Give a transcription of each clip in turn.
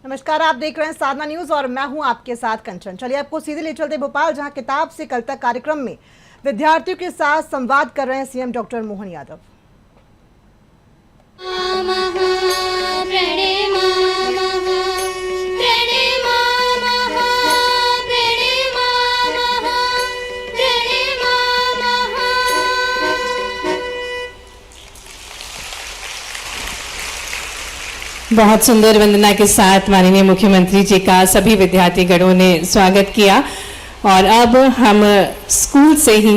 नमस्कार, आप देख रहे हैं साधना न्यूज और मैं हूं आपके साथ कंचन। चलिए आपको सीधे ले चलते भोपाल, जहां किताब से कल तक कार्यक्रम में विद्यार्थियों के साथ संवाद कर रहे हैं सीएम डॉक्टर मोहन यादव। बहुत सुंदर वंदना के साथ माननीय मुख्यमंत्री जी का सभी विद्यार्थी गणों ने स्वागत किया और अब हम स्कूल से ही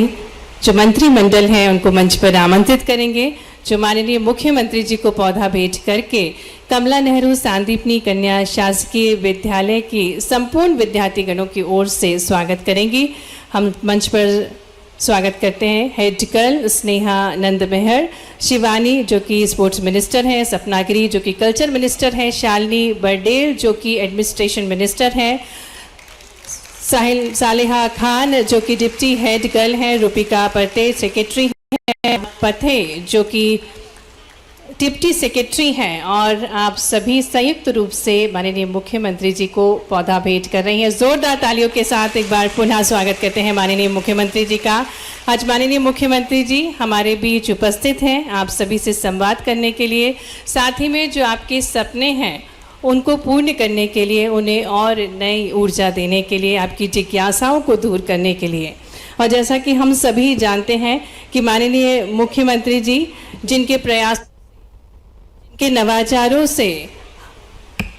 जो मंत्रिमंडल हैं उनको मंच पर आमंत्रित करेंगे, जो माननीय मुख्यमंत्री जी को पौधा भेंट करके कमला नेहरू सांदीपनी कन्या शासकीय विद्यालय की संपूर्ण विद्यार्थी गणों की ओर से स्वागत करेंगी। हम मंच पर स्वागत करते हैं हेड गर्ल स्नेहा नंद मेहर, शिवानी जो कि स्पोर्ट्स मिनिस्टर हैं, सपना गिरी जो कि कल्चर मिनिस्टर हैं, शालिनी बर्डेल जो कि एडमिनिस्ट्रेशन मिनिस्टर हैं, सालेहा खान जो कि डिप्टी हेड गर्ल हैं, रूपिका पटेल सेक्रेटरी हैं, पथे जो कि डिप्टी सेक्रेटरी हैं और आप सभी संयुक्त रूप से माननीय मुख्यमंत्री जी को पौधा भेंट कर रही हैं। जोरदार तालियों के साथ एक बार पुनः स्वागत करते हैं माननीय मुख्यमंत्री जी का। आज माननीय मुख्यमंत्री जी हमारे बीच उपस्थित हैं आप सभी से संवाद करने के लिए, साथ ही में जो आपके सपने हैं उनको पूर्ण करने के लिए, उन्हें और नई ऊर्जा देने के लिए, आपकी जिज्ञासाओं को दूर करने के लिए। और जैसा कि हम सभी जानते हैं कि माननीय मुख्यमंत्री जी जिनके प्रयास के नवाचारों से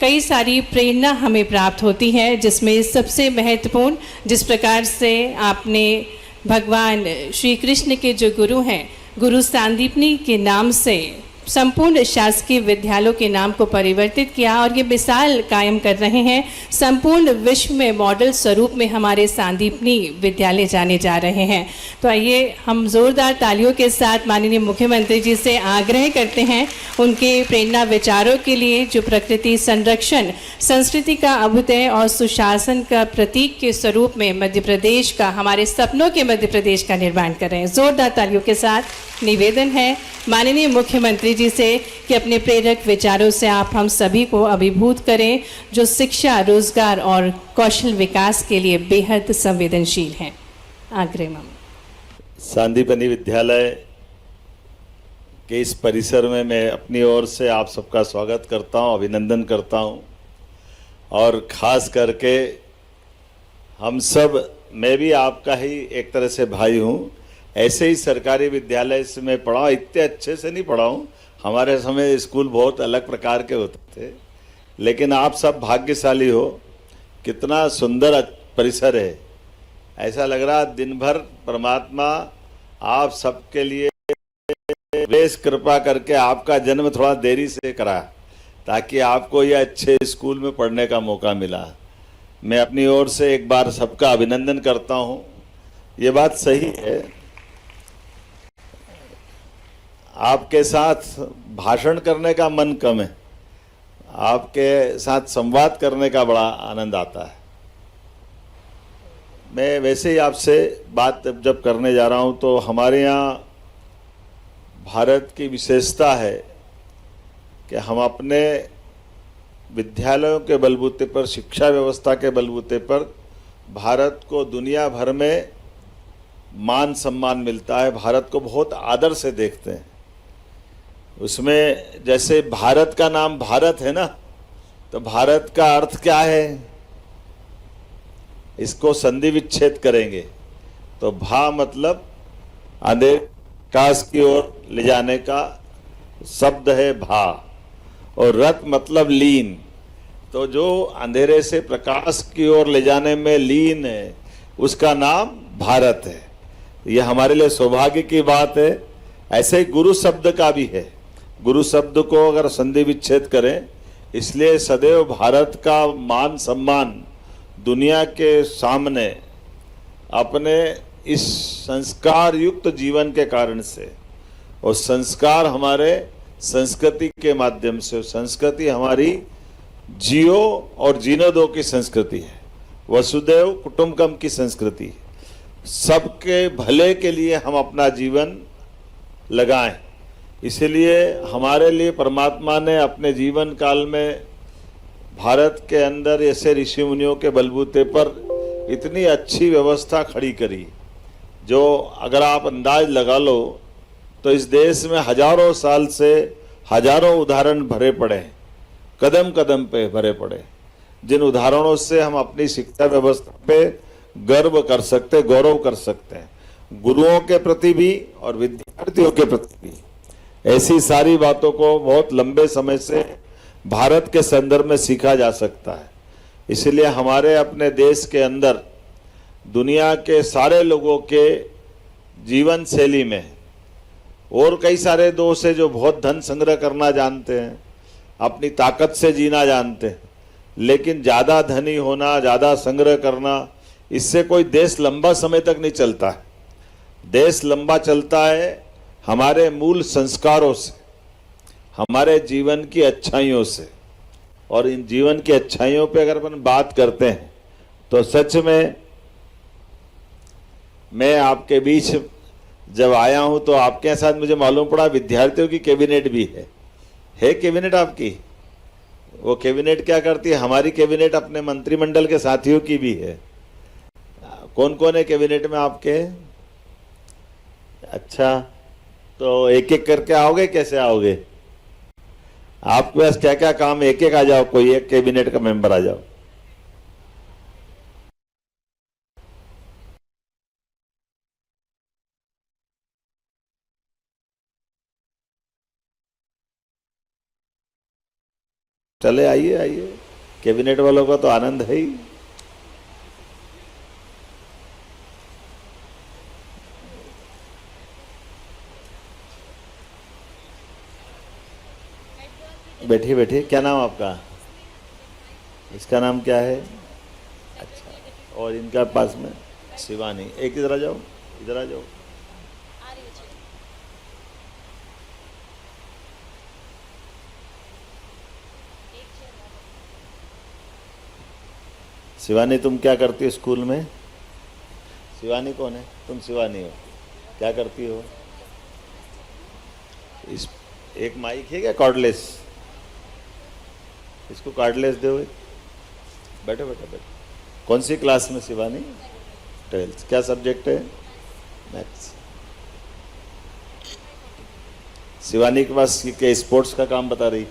कई सारी प्रेरणा हमें प्राप्त होती है, जिसमें सबसे महत्वपूर्ण जिस प्रकार से आपने भगवान श्री कृष्ण के जो गुरु हैं गुरु सांदीपनी के नाम से संपूर्ण शासकीय विद्यालयों के नाम को परिवर्तित किया और ये मिसाल कायम कर रहे हैं। संपूर्ण विश्व में मॉडल स्वरूप में हमारे सांदीपनी विद्यालय जाने जा रहे हैं। तो आइए हम जोरदार तालियों के साथ माननीय मुख्यमंत्री जी से आग्रह करते हैं उनके प्रेरणा विचारों के लिए, जो प्रकृति संरक्षण, संस्कृति का अभ्युदय और सुशासन का प्रतीक के स्वरूप में मध्य प्रदेश का, हमारे सपनों के मध्य प्रदेश का निर्माण कर रहे हैं। जोरदार तालियों के साथ निवेदन है माननीय मुख्यमंत्री जी से कि अपने प्रेरक विचारों से आप हम सभी को अभिभूत करें, जो शिक्षा, रोजगार और कौशल विकास के लिए बेहद संवेदनशील हैं। आग्रह माम। सांदीपनी विद्यालय के इस परिसर में मैं अपनी ओर से आप सबका स्वागत करता हूं, अभिनंदन करता हूं और ख़ास करके हम सब, मैं भी आपका ही एक तरह से भाई हूं। ऐसे ही सरकारी विद्यालय से मैं पढ़ा, इतने अच्छे से नहीं पढ़ा हूँ, हमारे समय स्कूल बहुत अलग प्रकार के होते थे, लेकिन आप सब भाग्यशाली हो। कितना सुंदर परिसर है, ऐसा लग रहा दिन भर परमात्मा आप सबके लिए बेश कृपा करके आपका जन्म थोड़ा देरी से करा ताकि आपको ये अच्छे स्कूल में पढ़ने का मौका मिला। मैं अपनी ओर से एक बार सबका अभिनंदन करता हूँ। ये बात सही है, आपके साथ भाषण करने का मन कम है, आपके साथ संवाद करने का बड़ा आनंद आता है। मैं वैसे ही आपसे बात जब करने जा रहा हूँ तो हमारे यहाँ भारत की विशेषता है कि हम अपने विद्यालयों के बलबूते पर, शिक्षा व्यवस्था के बलबूते पर भारत को दुनिया भर में मान सम्मान मिलता है, भारत को बहुत आदर से देखते हैं। उसमें जैसे भारत का नाम भारत है ना, तो भारत का अर्थ क्या है, इसको संधि विच्छेद करेंगे तो भा मतलब अंधेरे प्रकाश की ओर ले जाने का शब्द है भा, और रत मतलब लीन, तो जो अंधेरे से प्रकाश की ओर ले जाने में लीन है उसका नाम भारत है। यह हमारे लिए सौभाग्य की बात है। ऐसे ही गुरु शब्द का भी है, गुरु शब्द को अगर संधि विच्छेद करें, इसलिए सदैव भारत का मान सम्मान दुनिया के सामने अपने इस संस्कार युक्त जीवन के कारण से, और संस्कार हमारे संस्कृति के माध्यम से, संस्कृति हमारी जियो और जीने दो की संस्कृति है, वसुदैव कुटुंबकम की संस्कृति। सबके भले के लिए हम अपना जीवन लगाएं, इसलिए हमारे लिए परमात्मा ने अपने जीवन काल में भारत के अंदर ऐसे ऋषि मुनियों के बलबूते पर इतनी अच्छी व्यवस्था खड़ी करी, जो अगर आप अंदाज लगा लो तो इस देश में हजारों साल से हजारों उदाहरण भरे पड़े हैं, कदम कदम पे भरे पड़े, जिन उदाहरणों से हम अपनी शिक्षा व्यवस्था पे गर्व कर सकते, गौरव कर सकते हैं, गुरुओं के प्रति भी और विद्यार्थियों के प्रति भी। ऐसी सारी बातों को बहुत लंबे समय से भारत के संदर्भ में सीखा जा सकता है। इसलिए हमारे अपने देश के अंदर दुनिया के सारे लोगों के जीवन शैली में और कई सारे दोस्त हैं जो बहुत धन संग्रह करना जानते हैं, अपनी ताकत से जीना जानते हैं, लेकिन ज़्यादा धनी होना, ज़्यादा संग्रह करना, इससे कोई देश लंबा समय तक नहीं चलता है। देश लंबा चलता है हमारे मूल संस्कारों से, हमारे जीवन की अच्छाइयों से। और इन जीवन की अच्छाइयों पे अगर अपन बात करते हैं तो सच में मैं आपके बीच जब आया हूं तो आपके साथ मुझे मालूम पड़ा विद्यार्थियों की कैबिनेट भी है कैबिनेट आपकी। वो कैबिनेट क्या करती है? हमारी कैबिनेट अपने मंत्रिमंडल के साथियों की भी है। कौन कौन है कैबिनेट में आपके? अच्छा, तो एक एक करके आओगे? कैसे आओगे? आपके पास क्या क्या काम है? एक एक आ जाओ, कोई एक कैबिनेट का मेंबर आ जाओ। चले आइए आइए, कैबिनेट वालों का तो आनंद है ही। बैठिए बैठिए, क्या नाम आपका? इसका नाम क्या है? अच्छा, और इनका पास में शिवानी। एक इधर आ जाओ, इधर आ जाओ। शिवानी, तुम क्या करती हो स्कूल में? शिवानी कौन है? तुम शिवानी हो, क्या करती हो? इस एक माइक है क्या कॉर्डलेस? इसको कार्डलेस दो। बैठो बैठो बैठो। कौन सी क्लास में शिवानी? 12th। क्या सब्जेक्ट है? मैथ्स। शिवानी के पास क्या स्पोर्ट्स का काम बता रही?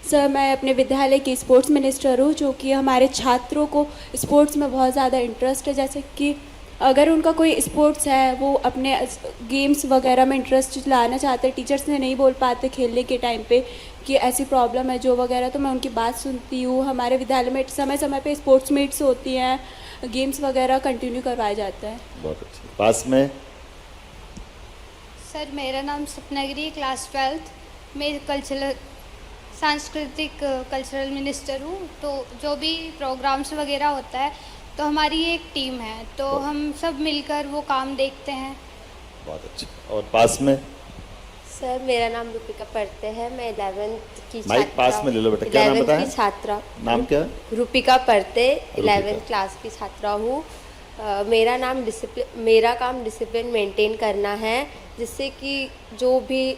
सर, मैं अपने विद्यालय की स्पोर्ट्स मिनिस्टर हूँ, जो कि हमारे छात्रों को स्पोर्ट्स में बहुत ज़्यादा इंटरेस्ट है। जैसे कि अगर उनका कोई स्पोर्ट्स है, वो अपने गेम्स वगैरह में इंटरेस्ट लाना चाहते हैं, टीचर्स से नहीं बोल पाते खेलने के टाइम पे कि ऐसी प्रॉब्लम है जो वगैरह, तो मैं उनकी बात सुनती हूँ। हमारे विद्यालय में समय समय पे स्पोर्ट्स मीट्स होती हैं, गेम्स वगैरह कंटिन्यू करवाया जाता है। बहुत अच्छा। पास में? सर, मेरा नाम सपनागिरी, क्लास 12th। मैं सांस्कृतिक कल्चरल मिनिस्टर हूँ। तो जो भी प्रोग्राम्स वगैरह होता है तो हमारी एक टीम है, तो हम सब मिलकर वो काम देखते हैं। बहुत अच्छा। और पास में? सर, मेरा नाम रूपिका पढ़ते हैं। मैं 11th की माइक पास में ले लो बेटा। क्या नाम बताया? 11th की छात्रा। नाम क्या? रूपिका पढ़ते, 11th क्लास की छात्रा हूँ। मेरा काम डिसिप्लिन मेंटेन करना है, जिससे कि जो भी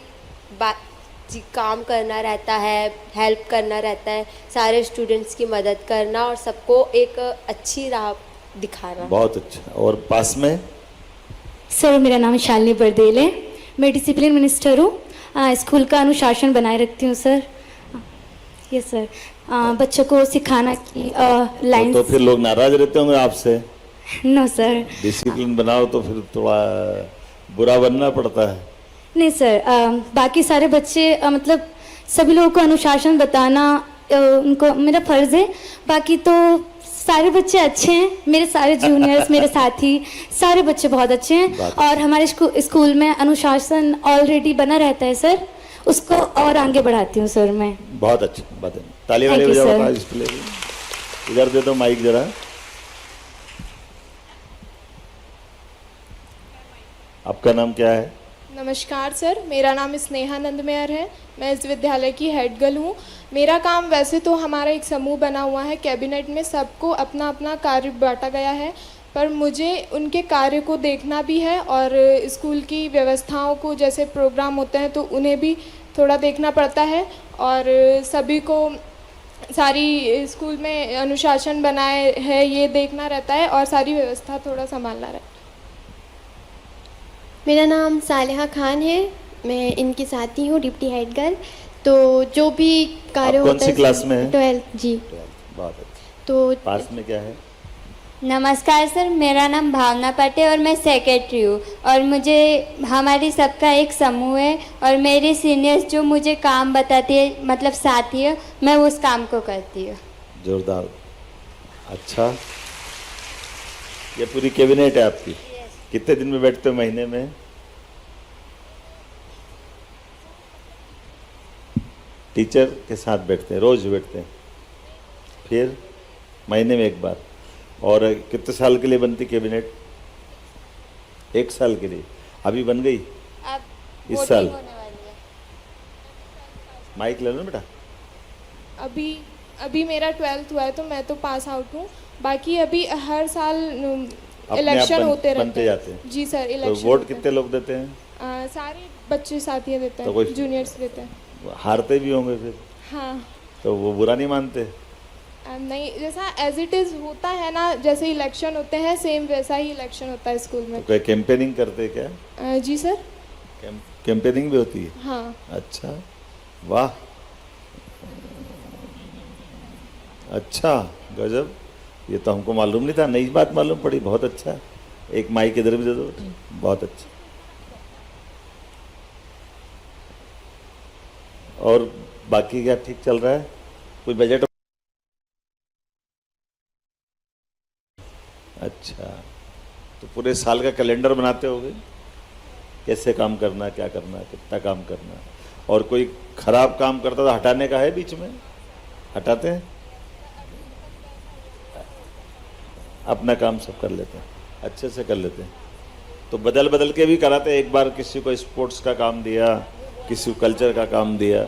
काम करना रहता है, हेल्प करना रहता है, सारे स्टूडेंट्स की मदद करना और सबको एक अच्छी राह दिखाना। बहुत अच्छा। और पास में? सर, मेरा नाम शालिनी बरदेल है। मैं डिसिप्लिन मिनिस्टर हूँ। स्कूल का अनुशासन बनाए रखती हूँ सर। Yes sir. बच्चों को सिखाना कि लाइन। तो फिर लोग नाराज रहते होंगे आपसे? No sir. डिसिप्लिन बनाओ तो फिर थोड़ा बुरा बनना पड़ता है। नहीं सर, बाकी सारे बच्चे मतलब सभी लोगों को अनुशासन बताना उनको मेरा फ़र्ज़ है। बाकी तो सारे बच्चे अच्छे हैं, मेरे सारे जूनियर्स मेरे साथी सारे बच्चे बहुत अच्छे हैं। और हमारे स्कूल में अनुशासन ऑलरेडी बना रहता है सर, उसको और आगे बढ़ाती हूँ सर मैं। बहुत अच्छा बात है। ताली वाली बजाओ डिस्प्ले। इधर दे दो माइक जरा। आपका नाम क्या है? नमस्कार सर, मेरा नाम स्नेहा नंदमेयर है। मैं इस विद्यालय की हेड गर्ल हूँ। मेरा काम, वैसे तो हमारा एक समूह बना हुआ है, कैबिनेट में सबको अपना अपना कार्य बांटा गया है, पर मुझे उनके कार्य को देखना भी है और स्कूल की व्यवस्थाओं को, जैसे प्रोग्राम होते हैं तो उन्हें भी थोड़ा देखना पड़ता है और सभी को सारी स्कूल में अनुशासन बनाए है ये देखना रहता है और सारी व्यवस्था थोड़ा संभालना रहता है। मेरा नाम सालेहा खान है, मैं इनकी साथी हूँ, डिप्टी हेड गर्ल। तो जो भी कार्य आप कौन होता सी है क्लास में हैं? 12 जी। बहुत अच्छा। तो पास में क्या है? नमस्कार सर, मेरा नाम भावना पटे और मैं सेक्रेटरी हूँ और मुझे हमारी सबका एक समूह है और मेरी सीनियर्स जो मुझे काम बताती है, मतलब साथी है, मैं उस काम को करती हूँ। जोरदार। अच्छा, ये पूरी कैबिनेट है आपकी? कितने दिन में बैठते हो महीने में? टीचर के साथ बैठते हैं, रोज बैठते हैं, फिर महीने में एक बार। और कितने साल के लिए बनती कैबिनेट? 1 साल के लिए। अभी बन गई अब इस साल? होने वाली है। माइक ले लो बेटा। अभी मेरा 12th हुआ है तो मैं तो पास आउट हूँ। बाकी अभी हर साल अपने इलेक्शन आप होते बनते रहते जाते हैं। हैं। जी सर, तो इलेक्शन वोट होते कितने लोग देते हैं? हैं। सारे बच्चे साथियाँ देते तो हैं, कोई- जूनियर्स देते हैं। हारते भी होंगे फिर, हाँ, तो वो बुरा नहीं मानते? नहीं, जैसा एज इट इज़ होता है ना, जैसे इलेक्शन होते हैं सेम वैसा ही इलेक्शन होता है स्कूल में। तो कोई कैंपेनिंग करते हैं क्या? जी सर। कैंपेनिंग भी होती है? हाँ। अच्छा, वाह, अच्छा, गजब। ये तो हमको मालूम नहीं था, नई बात मालूम पड़ी। बहुत अच्छा। एक माइक इधर भी दे दो। बहुत अच्छा। और बाकी क्या ठीक चल रहा है? कोई बजट? अच्छा, तो पूरे साल का कैलेंडर बनाते होगे, कैसे काम करना, क्या करना, कितना काम करना। और कोई खराब काम करता तो हटाने का है बीच में? हटाते हैं? अपना काम सब कर लेते हैं, अच्छे से कर लेते हैं। तो बदल बदल के भी कराते हैं। एक बार किसी को स्पोर्ट्स का काम दिया, किसी को कल्चर का काम दिया।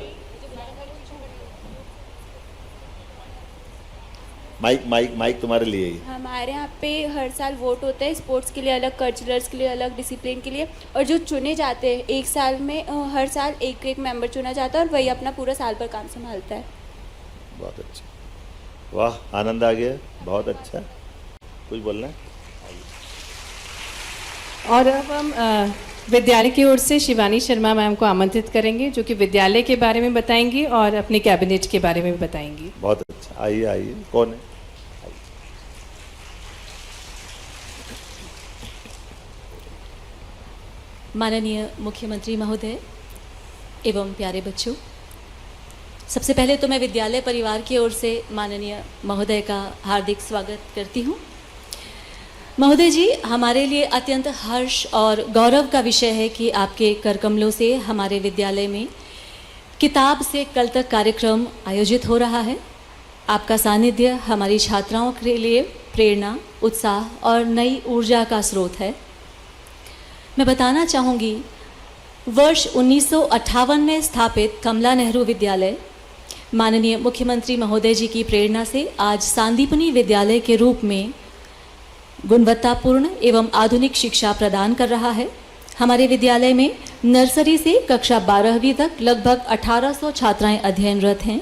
माइक तुम्हारे लिए ही। हमारे यहाँ पे हर साल वोट होता है, स्पोर्ट्स के लिए अलग, कल्चरल्स के लिए अलग, डिसिप्लिन के लिए। और जो चुने जाते हैं एक साल में, हर साल एक मेंबर चुना जाता है और वही अपना पूरा साल भर काम संभालता है। बहुत अच्छा, वाह, आनंद आ गया। बहुत अच्छा। कुछ बोलना है? और अब हम विद्यालय की ओर से शिवानी शर्मा मैम को आमंत्रित करेंगे, जो कि विद्यालय के बारे में बताएंगी और अपने कैबिनेट के बारे में भी बताएंगी। बहुत अच्छा, आइए आइए। कौन है? माननीय मुख्यमंत्री महोदय एवं प्यारे बच्चों, सबसे पहले तो मैं विद्यालय परिवार की ओर से माननीय महोदय का हार्दिक स्वागत करती हूँ। महोदय जी, हमारे लिए अत्यंत हर्ष और गौरव का विषय है कि आपके करकमलों से हमारे विद्यालय में किताब से कल तक कार्यक्रम आयोजित हो रहा है। आपका सानिध्य हमारी छात्राओं के लिए प्रेरणा, उत्साह और नई ऊर्जा का स्रोत है। मैं बताना चाहूँगी, वर्ष 1958 में स्थापित कमला नेहरू विद्यालय माननीय मुख्यमंत्री महोदय जी की प्रेरणा से आज सांदीपनी विद्यालय के रूप में गुणवत्तापूर्ण एवं आधुनिक शिक्षा प्रदान कर रहा है। हमारे विद्यालय में नर्सरी से कक्षा 12वीं तक लगभग 1800 छात्राएं अध्ययनरत हैं।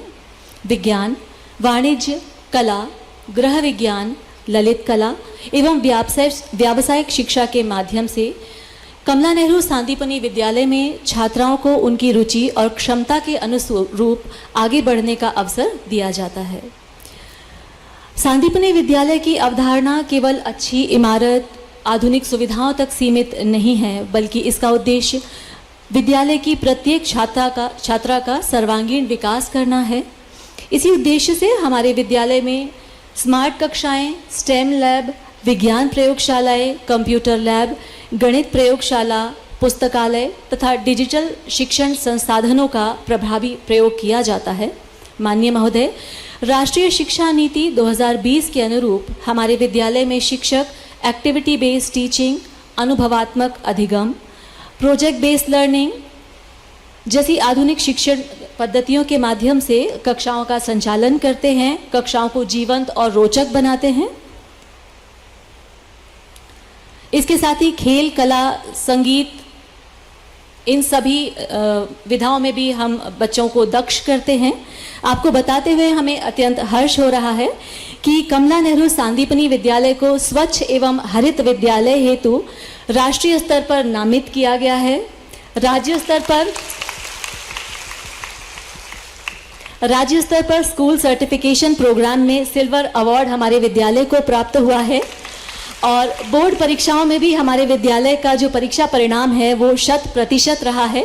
विज्ञान, वाणिज्य, कला, गृह विज्ञान, ललित कला एवं व्यावसायिक शिक्षा के माध्यम से कमला नेहरू सांदीपनी विद्यालय में छात्राओं को उनकी रुचि और क्षमता के अनुरूप आगे बढ़ने का अवसर दिया जाता है। सांदीपनी विद्यालय की अवधारणा केवल अच्छी इमारत, आधुनिक सुविधाओं तक सीमित नहीं है, बल्कि इसका उद्देश्य विद्यालय की प्रत्येक छात्रा का सर्वांगीण विकास करना है। इसी उद्देश्य से हमारे विद्यालय में स्मार्ट कक्षाएं, स्टेम लैब, विज्ञान प्रयोगशालाएं, कंप्यूटर लैब, गणित प्रयोगशाला, पुस्तकालय तथा डिजिटल शिक्षण संसाधनों का प्रभावी प्रयोग किया जाता है। माननीय महोदय, राष्ट्रीय शिक्षा नीति 2020 के अनुरूप हमारे विद्यालय में शिक्षक एक्टिविटी बेस्ड टीचिंग, अनुभवात्मक अधिगम, प्रोजेक्ट बेस्ड लर्निंग जैसी आधुनिक शिक्षण पद्धतियों के माध्यम से कक्षाओं का संचालन करते हैं, कक्षाओं को जीवंत और रोचक बनाते हैं। इसके साथ ही खेल, कला, संगीत इन सभी विधाओं में भी हम बच्चों को दक्ष करते हैं। आपको बताते हुए हमें अत्यंत हर्ष हो रहा है कि कमला नेहरू सांदीपनि विद्यालय को स्वच्छ एवं हरित विद्यालय हेतु राष्ट्रीय स्तर पर नामित किया गया है। राज्य स्तर पर स्कूल सर्टिफिकेशन प्रोग्राम में सिल्वर अवार्ड हमारे विद्यालय को प्राप्त हुआ है और बोर्ड परीक्षाओं में भी हमारे विद्यालय का जो परीक्षा परिणाम है वो 100% रहा है।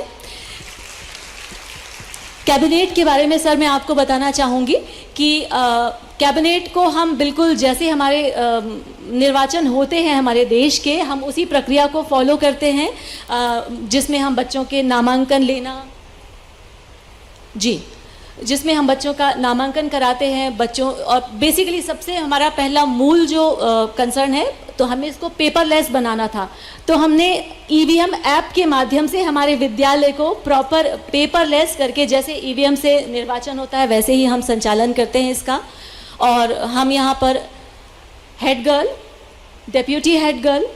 कैबिनेट के बारे में सर मैं आपको बताना चाहूँगी कि कैबिनेट को हम बिल्कुल जैसे हमारे निर्वाचन होते हैं हमारे देश के, हम उसी प्रक्रिया को फॉलो करते हैं जिसमें हम बच्चों के नामांकन जिसमें हम बच्चों का नामांकन कराते हैं बच्चों। और बेसिकली सबसे हमारा पहला मूल जो कंसर्न है, तो हमें इसको पेपरलेस बनाना था, तो हमने ईवीएम ऐप के माध्यम से हमारे विद्यालय को प्रॉपर पेपरलेस करके, जैसे ईवीएम से निर्वाचन होता है वैसे ही हम संचालन करते हैं इसका। और हम यहाँ पर head girl, deputy head girl,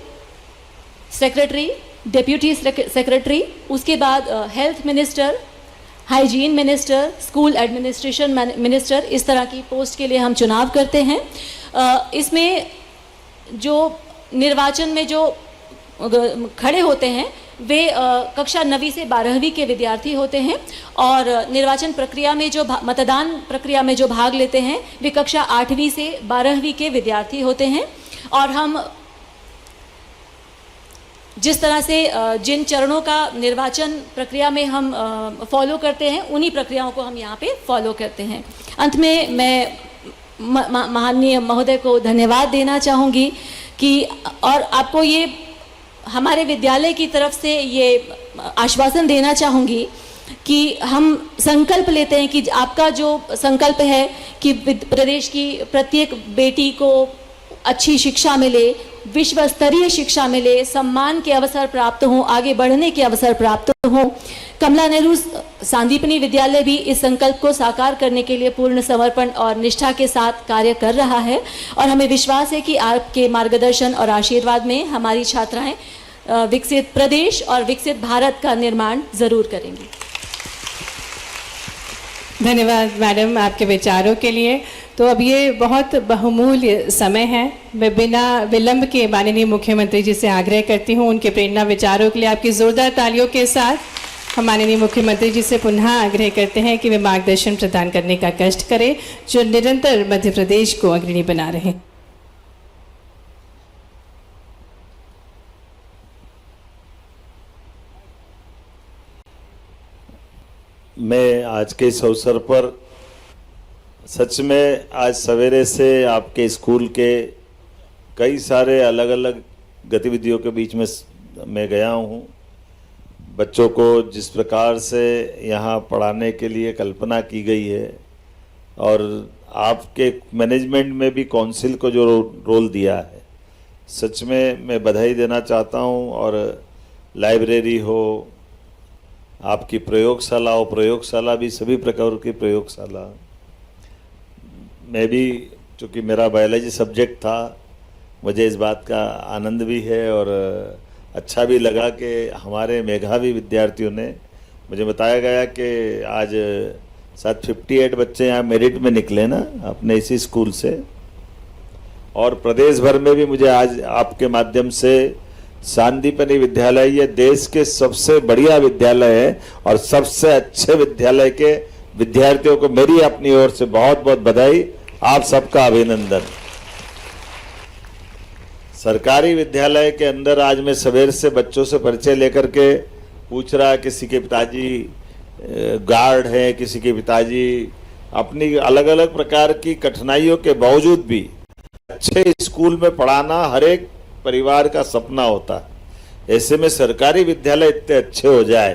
secretary, deputy secretary, उसके बाद health minister, hygiene minister, school administration minister, इस तरह की पोस्ट के लिए हम चुनाव करते हैं। इसमें जो निर्वाचन में जो खड़े होते हैं वे कक्षा 9वीं से 12वीं के विद्यार्थी होते हैं और निर्वाचन प्रक्रिया में जो मतदान प्रक्रिया में जो भाग लेते हैं वे कक्षा 8वीं से 12वीं के विद्यार्थी होते हैं। और हम जिस तरह से जिन चरणों का निर्वाचन प्रक्रिया में हम फॉलो करते हैं उन्हीं प्रक्रियाओं को हम यहाँ पे फॉलो करते हैं। अंत में मैं माननीय महोदय को धन्यवाद देना चाहूँगी कि और आपको ये हमारे विद्यालय की तरफ से ये आश्वासन देना चाहूँगी कि हम संकल्प लेते हैं कि आपका जो संकल्प है कि प्रदेश की प्रत्येक बेटी को अच्छी शिक्षा मिले, विश्व स्तरीय शिक्षा मिले, सम्मान के अवसर प्राप्त हों, आगे बढ़ने के अवसर प्राप्त हों। कमला नेहरू सांदीपनि विद्यालय भी इस संकल्प को साकार करने के लिए पूर्ण समर्पण और निष्ठा के साथ कार्य कर रहा है और हमें विश्वास है कि आपके मार्गदर्शन और आशीर्वाद में हमारी छात्राएं विकसित प्रदेश और विकसित भारत का निर्माण जरूर करेंगी। धन्यवाद मैडम आपके विचारों के लिए। तो अब ये बहुत बहुमूल्य समय है, मैं बिना विलंब के माननीय मुख्यमंत्री जी से आग्रह करती हूँ उनके प्रेरणा विचारों के लिए आपकी जोरदार तालियों के साथ हम माननीय मुख्यमंत्री जी से पुनः आग्रह करते हैं कि वे मार्गदर्शन प्रदान करने का कष्ट करें जो निरंतर मध्य प्रदेश को अग्रणी बना रहे। मैं आज के इस अवसर पर सच में आज सवेरे से आपके स्कूल के कई सारे अलग अलग गतिविधियों के बीच में मैं गया हूँ। बच्चों को जिस प्रकार से यहाँ पढ़ाने के लिए कल्पना की गई है और आपके मैनेजमेंट में भी काउंसिल को जो रोल दिया है, सच में मैं बधाई देना चाहता हूँ। और लाइब्रेरी हो, आपकी प्रयोगशाला हो, प्रयोगशाला भी सभी प्रकार की प्रयोगशाला, मैं भी चूँकि मेरा बायोलॉजी सब्जेक्ट था, मुझे इस बात का आनंद भी है और अच्छा भी लगा कि हमारे मेधावी विद्यार्थियों ने, मुझे बताया गया कि आज शायद 58 बच्चे यहाँ मेरिट में निकले ना अपने इसी स्कूल से। और प्रदेश भर में भी मुझे आज आपके माध्यम से सांदीपनि विद्यालय ये देश के सबसे बढ़िया विद्यालय है और सबसे अच्छे विद्यालय के विद्यार्थियों को मेरी अपनी ओर से बहुत बहुत बधाई, आप सबका अभिनंदन। सरकारी विद्यालय के अंदर आज मैं सवेर से बच्चों से परिचय लेकर के पूछ रहा, किसी के पिताजी गार्ड हैं, किसी के पिताजी अपनी अलग अलग प्रकार की कठिनाइयों के बावजूद भी अच्छे स्कूल में पढ़ाना हर एक परिवार का सपना होता है। ऐसे में सरकारी विद्यालय इतने अच्छे हो जाए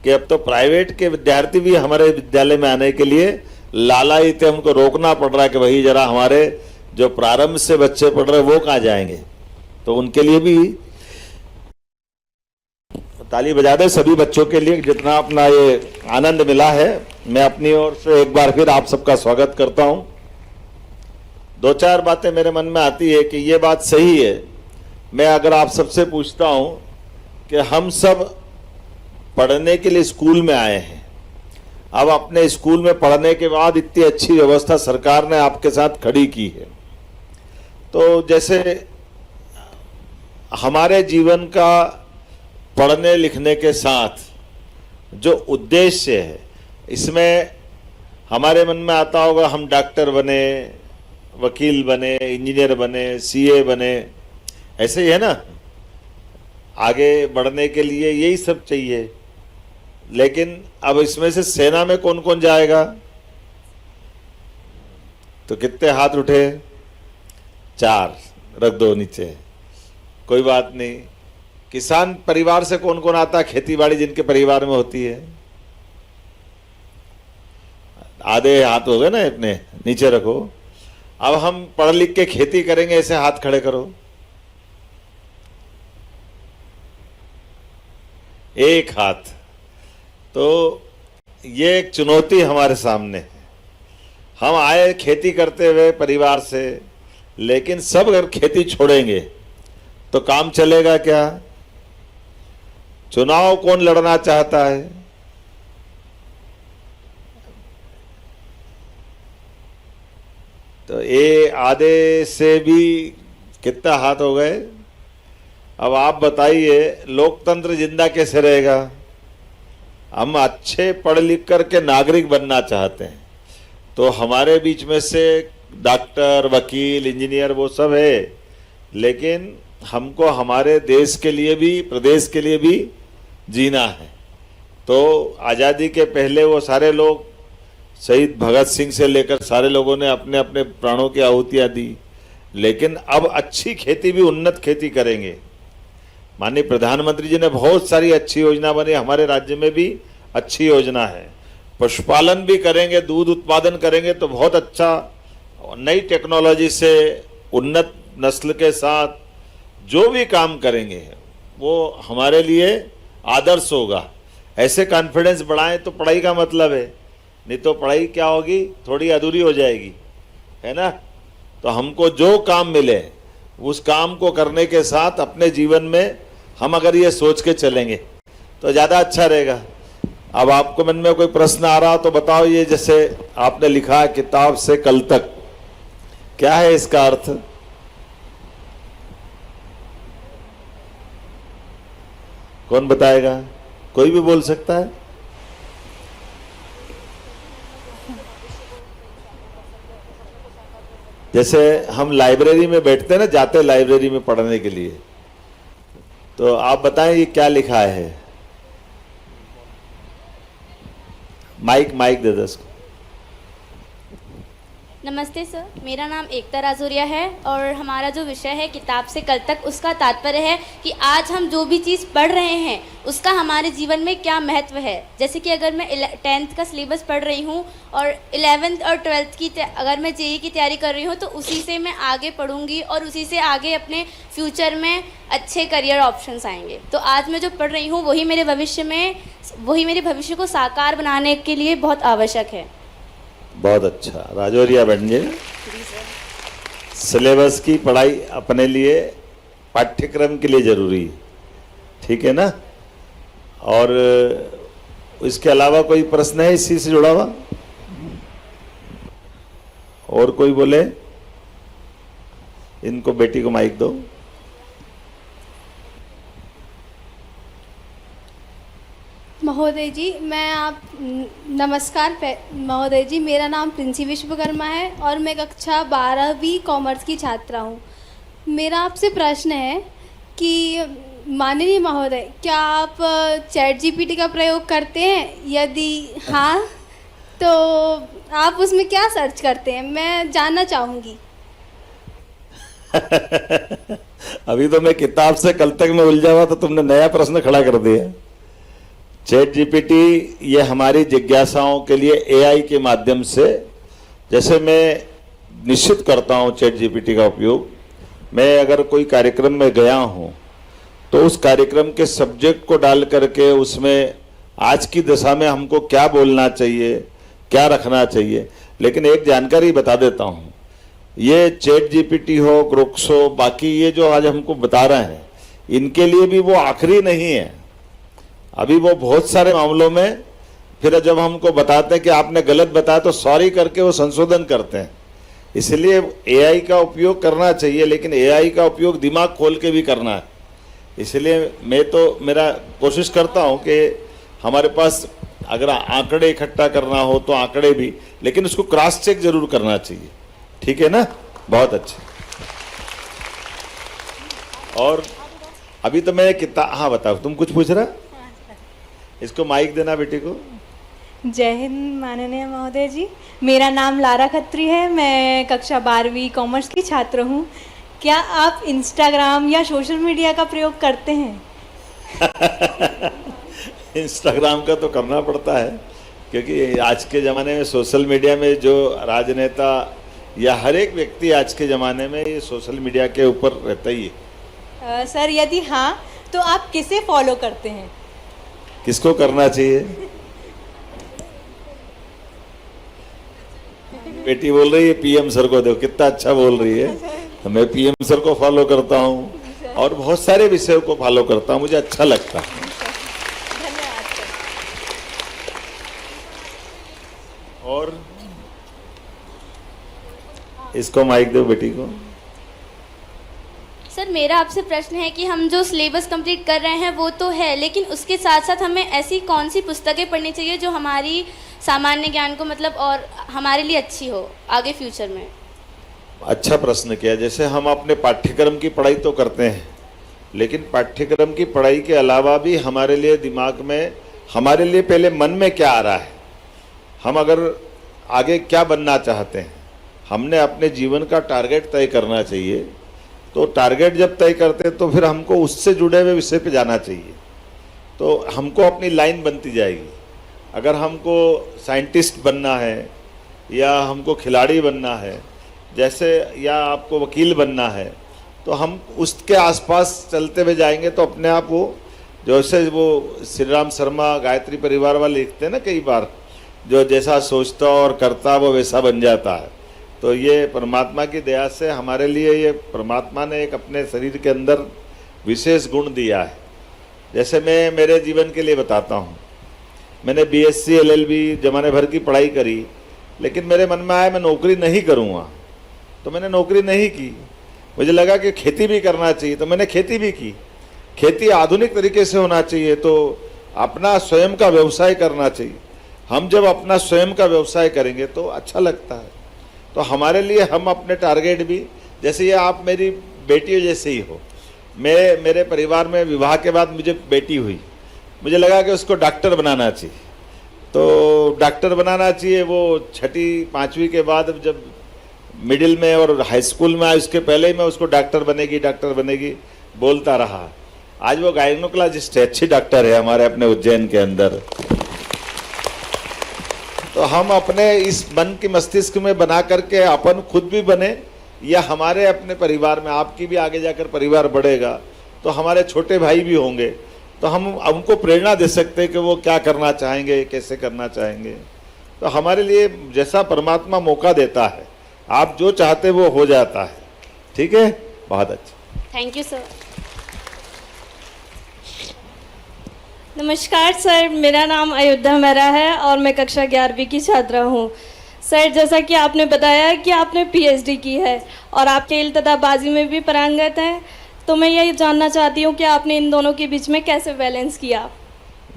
कि अब तो प्राइवेट के विद्यार्थी भी हमारे विद्यालय में आने के लिए लालायित है, हमको रोकना पड़ रहा है कि भाई जरा हमारे जो प्रारंभ से बच्चे पढ़ रहे हैं वो कहाँ जाएंगे। तो उनके लिए भी ताली बजा दे सभी बच्चों के लिए जितना अपना ये आनंद मिला है। मैं अपनी ओर से एक बार फिर आप सबका स्वागत करता हूं। दो चार बातें मेरे मन में आती है कि ये बात सही है। मैं अगर आप सबसे पूछता हूं कि हम सब पढ़ने के लिए स्कूल में आए हैं। अब अपने स्कूल में पढ़ने के बाद इतनी अच्छी व्यवस्था सरकार ने आपके साथ खड़ी की है। तो जैसे हमारे जीवन का पढ़ने लिखने के साथ जो उद्देश्य है, इसमें हमारे मन में आता होगा हम डॉक्टर बने, वकील बने, इंजीनियर बने, सीए बने, ऐसे ही है ना। आगे बढ़ने के लिए यही सब चाहिए। लेकिन अब इसमें से सेना में कौन कौन जाएगा? तो कितने हाथ उठे? 4, रख दो नीचे, कोई बात नहीं। किसान परिवार से कौन कौन आता है? खेती बाड़ी जिनके परिवार में होती है, आधे हाथ हो गए ना अपने, नीचे रखो। अब हम पढ़ लिख के खेती करेंगे, ऐसे हाथ खड़े करो। एक हाथ। तो ये एक चुनौती हमारे सामने है। हम आए खेती करते हुए परिवार से, लेकिन सब अगर खेती छोड़ेंगे तो काम चलेगा क्या? चुनाव कौन लड़ना चाहता है? तो ये आधे से भी कितना हाथ हो गए? अब आप बताइए, लोकतंत्र जिंदा कैसे रहेगा? हम अच्छे पढ़ लिख करके नागरिक बनना चाहते हैं, तो हमारे बीच में से डॉक्टर, वकील, इंजीनियर वो सब है, लेकिन हमको हमारे देश के लिए भी, प्रदेश के लिए भी जीना है। तो आज़ादी के पहले वो सारे लोग, शहीद भगत सिंह से लेकर सारे लोगों ने अपने अपने प्राणों की आहुतियाँ दी, लेकिन अब अच्छी खेती भी उन्नत खेती करेंगे। माननीय प्रधानमंत्री जी ने बहुत सारी अच्छी योजना बनी, हमारे राज्य में भी अच्छी योजना है। पशुपालन भी करेंगे, दूध उत्पादन करेंगे तो बहुत अच्छा, नई टेक्नोलॉजी से उन्नत नस्ल के साथ जो भी काम करेंगे वो हमारे लिए आदर्श होगा। ऐसे कॉन्फिडेंस बढ़ाएं तो पढ़ाई का मतलब है, नहीं तो पढ़ाई क्या होगी, थोड़ी अधूरी हो जाएगी, है ना। तो हमको जो काम मिले उस काम को करने के साथ अपने जीवन में हम अगर ये सोच के चलेंगे तो ज़्यादा अच्छा रहेगा। अब आपको मन में कोई प्रश्न आ रहा तो बताओ। ये जैसे आपने लिखा है किताब से कल तक, क्या है इसका अर्थ? कौन बताएगा? कोई भी बोल सकता है। जैसे हम लाइब्रेरी में बैठते हैं ना, जाते लाइब्रेरी में पढ़ने के लिए, तो आप बताएं ये क्या लिखा है? माइक दे दो इसको। नमस्ते सर, मेरा नाम एकता राजौरिया है और हमारा जो विषय है किताब से कल तक, उसका तात्पर्य है कि आज हम जो भी चीज़ पढ़ रहे हैं उसका हमारे जीवन में क्या महत्व है। जैसे कि अगर मैं 10th का सिलेबस पढ़ रही हूँ और 11th और 12th की अगर मैं जेईई की तैयारी कर रही हूँ तो उसी से मैं आगे पढ़ूंगी और उसी से आगे अपने फ्यूचर में अच्छे करियर ऑप्शंस आएंगे। तो आज मैं जो पढ़ रही हूँ वही मेरे भविष्य को साकार बनाने के लिए बहुत आवश्यक है। बहुत अच्छा। राजौरिया बन गए। सिलेबस की पढ़ाई अपने लिए, पाठ्यक्रम के लिए जरूरी है, ठीक है ना। और इसके अलावा कोई प्रश्न है इसी से जुड़ा हुआ? और कोई बोले? इनको, बेटी को माइक दो। महोदय जी, नमस्कार महोदय जी, मेरा नाम प्रिंसी विश्वकर्मा है और मैं कक्षा 12वीं कॉमर्स की छात्रा हूँ। मेरा आपसे प्रश्न है कि माननीय महोदय, क्या आप चैट जीपीटी का प्रयोग करते हैं? यदि हाँ तो आप उसमें क्या सर्च करते हैं, मैं जानना चाहूँगी। अभी तो मैं किताब से कल तक में उलझा हुआ, तो तुमने नया प्रश्न खड़ा कर दिया। चैट जीपीटी ये हमारी जिज्ञासाओं के लिए एआई के माध्यम से, जैसे मैं निश्चित करता हूँ चैट जीपीटी का उपयोग। मैं अगर कोई कार्यक्रम में गया हूँ तो उस कार्यक्रम के सब्जेक्ट को डाल करके उसमें आज की दशा में हमको क्या बोलना चाहिए, क्या रखना चाहिए। लेकिन एक जानकारी बता देता हूँ, ये चैट जीपीटी हो, ग्रोक्स हो, बाकी ये जो आज हमको बता रहे हैं, इनके लिए भी वो आखिरी नहीं है। अभी वो बहुत सारे मामलों में फिर जब हमको बताते हैं कि आपने गलत बताया तो सॉरी करके वो संशोधन करते हैं। इसलिए एआई का उपयोग करना चाहिए, लेकिन एआई का उपयोग दिमाग खोल के भी करना है। इसलिए मेरा कोशिश करता हूं कि हमारे पास अगर आंकड़े इकट्ठा करना हो तो आंकड़े भी, लेकिन उसको क्रॉस चेक जरूर करना चाहिए। ठीक है ना? बहुत अच्छा। और अभी तो मैं कितना, हाँ बताओ, तुम कुछ पूछ रहा? इसको माइक देना बेटी को। जय हिंद माननीय महोदय जी, मेरा नाम लारा खत्री है। मैं कक्षा 12वीं कॉमर्स की छात्र हूँ। क्या आप इंस्टाग्राम या सोशल मीडिया का प्रयोग करते हैं? इंस्टाग्राम का तो करना पड़ता है, क्योंकि आज के ज़माने में सोशल मीडिया में जो राजनेता या हर एक व्यक्ति आज के ज़माने में ये सोशल मीडिया के ऊपर रहता ही है। सर यदि हाँ तो आप किसे फॉलो करते हैं? किसको करना चाहिए? बेटी बोल रही है पीएम सर को, देखो कितना अच्छा बोल रही है। तो मैं पीएम सर को फॉलो करता हूँ और बहुत सारे विषयों को फॉलो करता हूँ, मुझे अच्छा लगता है। और इसको माइक दो बेटी को। सर मेरा आपसे प्रश्न है कि हम जो सिलेबस कंप्लीट कर रहे हैं वो तो है, लेकिन उसके साथ साथ हमें ऐसी कौन सी पुस्तकें पढ़नी चाहिए जो हमारी सामान्य ज्ञान को मतलब और हमारे लिए अच्छी हो आगे फ्यूचर में? अच्छा प्रश्न किया। जैसे हम अपने पाठ्यक्रम की पढ़ाई तो करते हैं, लेकिन पाठ्यक्रम की पढ़ाई के अलावा भी हमारे लिए दिमाग में, हमारे लिए पहले मन में क्या आ रहा है, हम अगर आगे क्या बनना चाहते हैं, हमने अपने जीवन का टारगेट तय करना चाहिए। तो टारगेट जब तय करते हैं तो फिर हमको उससे जुड़े हुए विषय पे जाना चाहिए, तो हमको अपनी लाइन बनती जाएगी। अगर हमको साइंटिस्ट बनना है या हमको खिलाड़ी बनना है जैसे, या आपको वकील बनना है, तो हम उसके आसपास चलते हुए जाएंगे तो अपने आप वो, जैसे वो श्री राम शर्मा गायत्री परिवार वाले लिखते हैं ना कई बार, जो जैसा सोचता और करता वो वैसा बन जाता है। तो ये परमात्मा की दया से हमारे लिए ये परमात्मा ने एक अपने शरीर के अंदर विशेष गुण दिया है। जैसे मैं मेरे जीवन के लिए बताता हूँ, मैंने बीएससी एलएलबी जमाने भर की पढ़ाई करी, लेकिन मेरे मन में आया मैं नौकरी नहीं करूँगा, तो मैंने नौकरी नहीं की। मुझे लगा कि खेती भी करना चाहिए, तो मैंने खेती भी की। खेती आधुनिक तरीके से होना चाहिए, तो अपना स्वयं का व्यवसाय करना चाहिए। हम जब अपना स्वयं का व्यवसाय करेंगे तो अच्छा लगता है। तो हमारे लिए हम अपने टारगेट भी, जैसे ये आप मेरी बेटी जैसे ही हो, मेरे परिवार में विवाह के बाद मुझे बेटी हुई, मुझे लगा कि उसको डॉक्टर बनाना चाहिए। तो डॉक्टर बनाना चाहिए, वो 6ठी 5वीं के बाद जब मिडिल में और हाई स्कूल में आई, उसके पहले ही मैं उसको डॉक्टर बनेगी बोलता रहा। आज वो गायनोकोलॉजिस्ट है, अच्छी डॉक्टर है हमारे अपने उज्जैन के अंदर। तो हम अपने इस मन की मस्तिष्क में बना करके अपन खुद भी बने, या हमारे अपने परिवार में, आपकी भी आगे जाकर परिवार बढ़ेगा तो हमारे छोटे भाई भी होंगे, तो हम उनको प्रेरणा दे सकते हैं कि वो क्या करना चाहेंगे, कैसे करना चाहेंगे। तो हमारे लिए जैसा परमात्मा मौका देता है, आप जो चाहते वो हो जाता है। ठीक है, बहुत अच्छा, थैंक यू सर। नमस्कार सर, मेरा नाम अयोध्या मेहरा है और मैं कक्षा 11वीं की छात्रा हूँ। सर जैसा कि आपने बताया कि आपने पीएचडी की है और आप खेल तथा बाजी में भी पारंगत हैं, तो मैं ये जानना चाहती हूँ कि आपने इन दोनों के बीच में कैसे बैलेंस किया?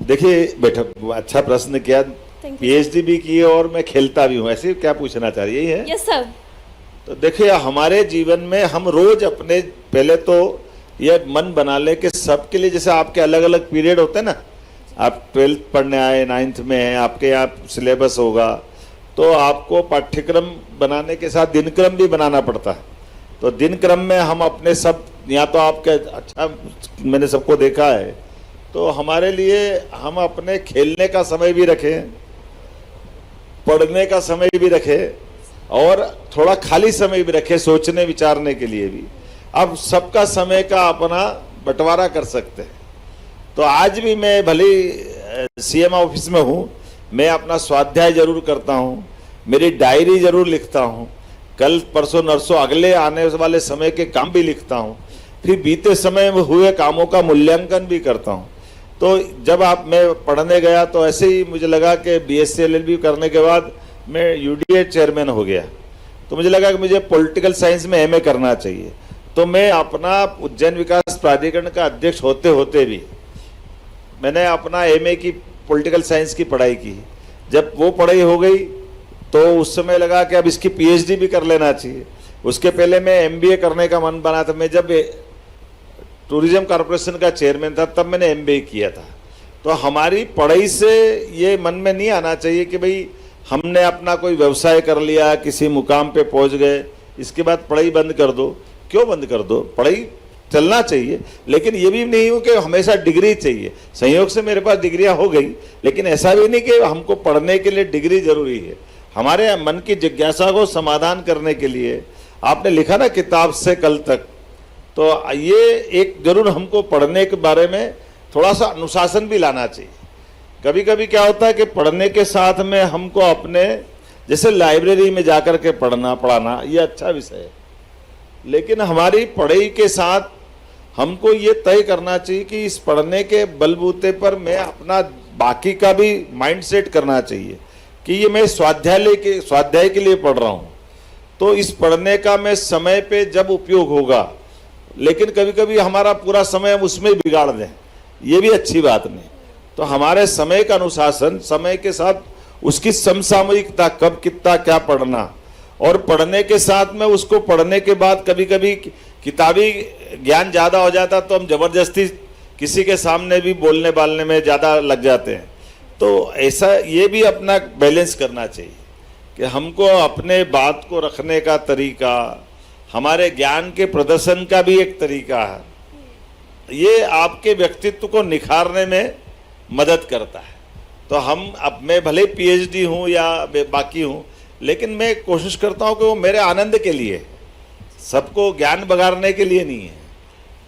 देखिए बेटा, अच्छा प्रश्न किया। पीएचडी भी की है और मैं खेलता भी हूँ, ऐसे क्या पूछना चाह रही है? Yes sir. तो देखिए, हमारे जीवन में हम रोज अपने, पहले तो ये मन बना ले कि सबके लिए, जैसे आपके अलग अलग पीरियड होते हैं ना, आप 12th पढ़ने आए, 9th में हैं, आपके यहाँ सिलेबस होगा, तो आपको पाठ्यक्रम बनाने के साथ दिनक्रम भी बनाना पड़ता है। तो दिनक्रम में हम अपने सब, या तो आपके, अच्छा मैंने सबको देखा है, तो हमारे लिए हम अपने खेलने का समय भी रखें, पढ़ने का समय भी रखें और थोड़ा खाली समय भी रखें, सोचने विचारने के लिए भी। अब सबका समय का अपना बंटवारा कर सकते हैं। तो आज भी मैं भले सीएम ऑफिस में हूँ, मैं अपना स्वाध्याय जरूर करता हूँ, मेरी डायरी जरूर लिखता हूँ, कल परसों नरसों अगले आने वाले समय के काम भी लिखता हूँ, फिर बीते समय में हुए कामों का मूल्यांकन भी करता हूँ। तो जब मैं पढ़ने गया तो ऐसे ही मुझे लगा कि BSc LLB करने के बाद मैं UDA चेयरमैन हो गया, तो मुझे लगा कि मुझे पॉलिटिकल साइंस में MA करना चाहिए। तो मैं अपना उज्जैन विकास प्राधिकरण का अध्यक्ष होते होते भी मैंने अपना MA की पॉलिटिकल साइंस की पढ़ाई की। जब वो पढ़ाई हो गई तो उस समय लगा कि अब इसकी PhD भी कर लेना चाहिए। उसके पहले मैं MBA करने का मन बना था। मैं जब टूरिज्म कॉर्पोरेशन का चेयरमैन था तब मैंने MBA किया था। तो हमारी पढ़ाई से ये मन में नहीं आना चाहिए कि भाई हमने अपना कोई व्यवसाय कर लिया, किसी मुकाम पे पहुंच गए, इसके बाद पढ़ाई बंद कर दो। क्यों बंद कर दो? पढ़ाई चलना चाहिए, लेकिन ये भी नहीं हो कि हमेशा डिग्री चाहिए। संयोग से मेरे पास डिग्रियां हो गई, लेकिन ऐसा भी नहीं कि हमको पढ़ने के लिए डिग्री जरूरी है। हमारे मन की जिज्ञासा को समाधान करने के लिए आपने लिखा ना किताब से कल तक, तो ये एक जरूर हमको पढ़ने के बारे में थोड़ा सा अनुशासन भी लाना चाहिए। कभी कभी क्या होता है कि पढ़ने के साथ में हमको अपने जैसे लाइब्रेरी में जाकर के पढ़ाना ये अच्छा विषय है, लेकिन हमारी पढ़ाई के साथ हमको ये तय करना चाहिए कि इस पढ़ने के बलबूते पर मैं अपना बाकी का भी माइंड सेट करना चाहिए कि ये मैं स्वाध्याय के लिए पढ़ रहा हूँ, तो इस पढ़ने का मैं समय पे जब उपयोग होगा। लेकिन कभी कभी हमारा पूरा समय हम उसमें बिगाड़ दें, ये भी अच्छी बात नहीं। तो हमारे समय का अनुशासन, समय के साथ उसकी समसामयिकता, कब कितना क्या पढ़ना, और पढ़ने के साथ में उसको पढ़ने के बाद कभी कभी किताबी ज्ञान ज़्यादा हो जाता तो हम जबरदस्ती किसी के सामने भी बोलने बालने में ज़्यादा लग जाते हैं। तो ऐसा ये भी अपना बैलेंस करना चाहिए कि हमको अपने बात को रखने का तरीका, हमारे ज्ञान के प्रदर्शन का भी एक तरीका है, ये आपके व्यक्तित्व को निखारने में मदद करता है। तो अब मैं भले PhD हूँ या बाकी हूँ, लेकिन मैं कोशिश करता हूँ कि वो मेरे आनंद के लिए, सबको ज्ञान बगाड़ने के लिए नहीं है।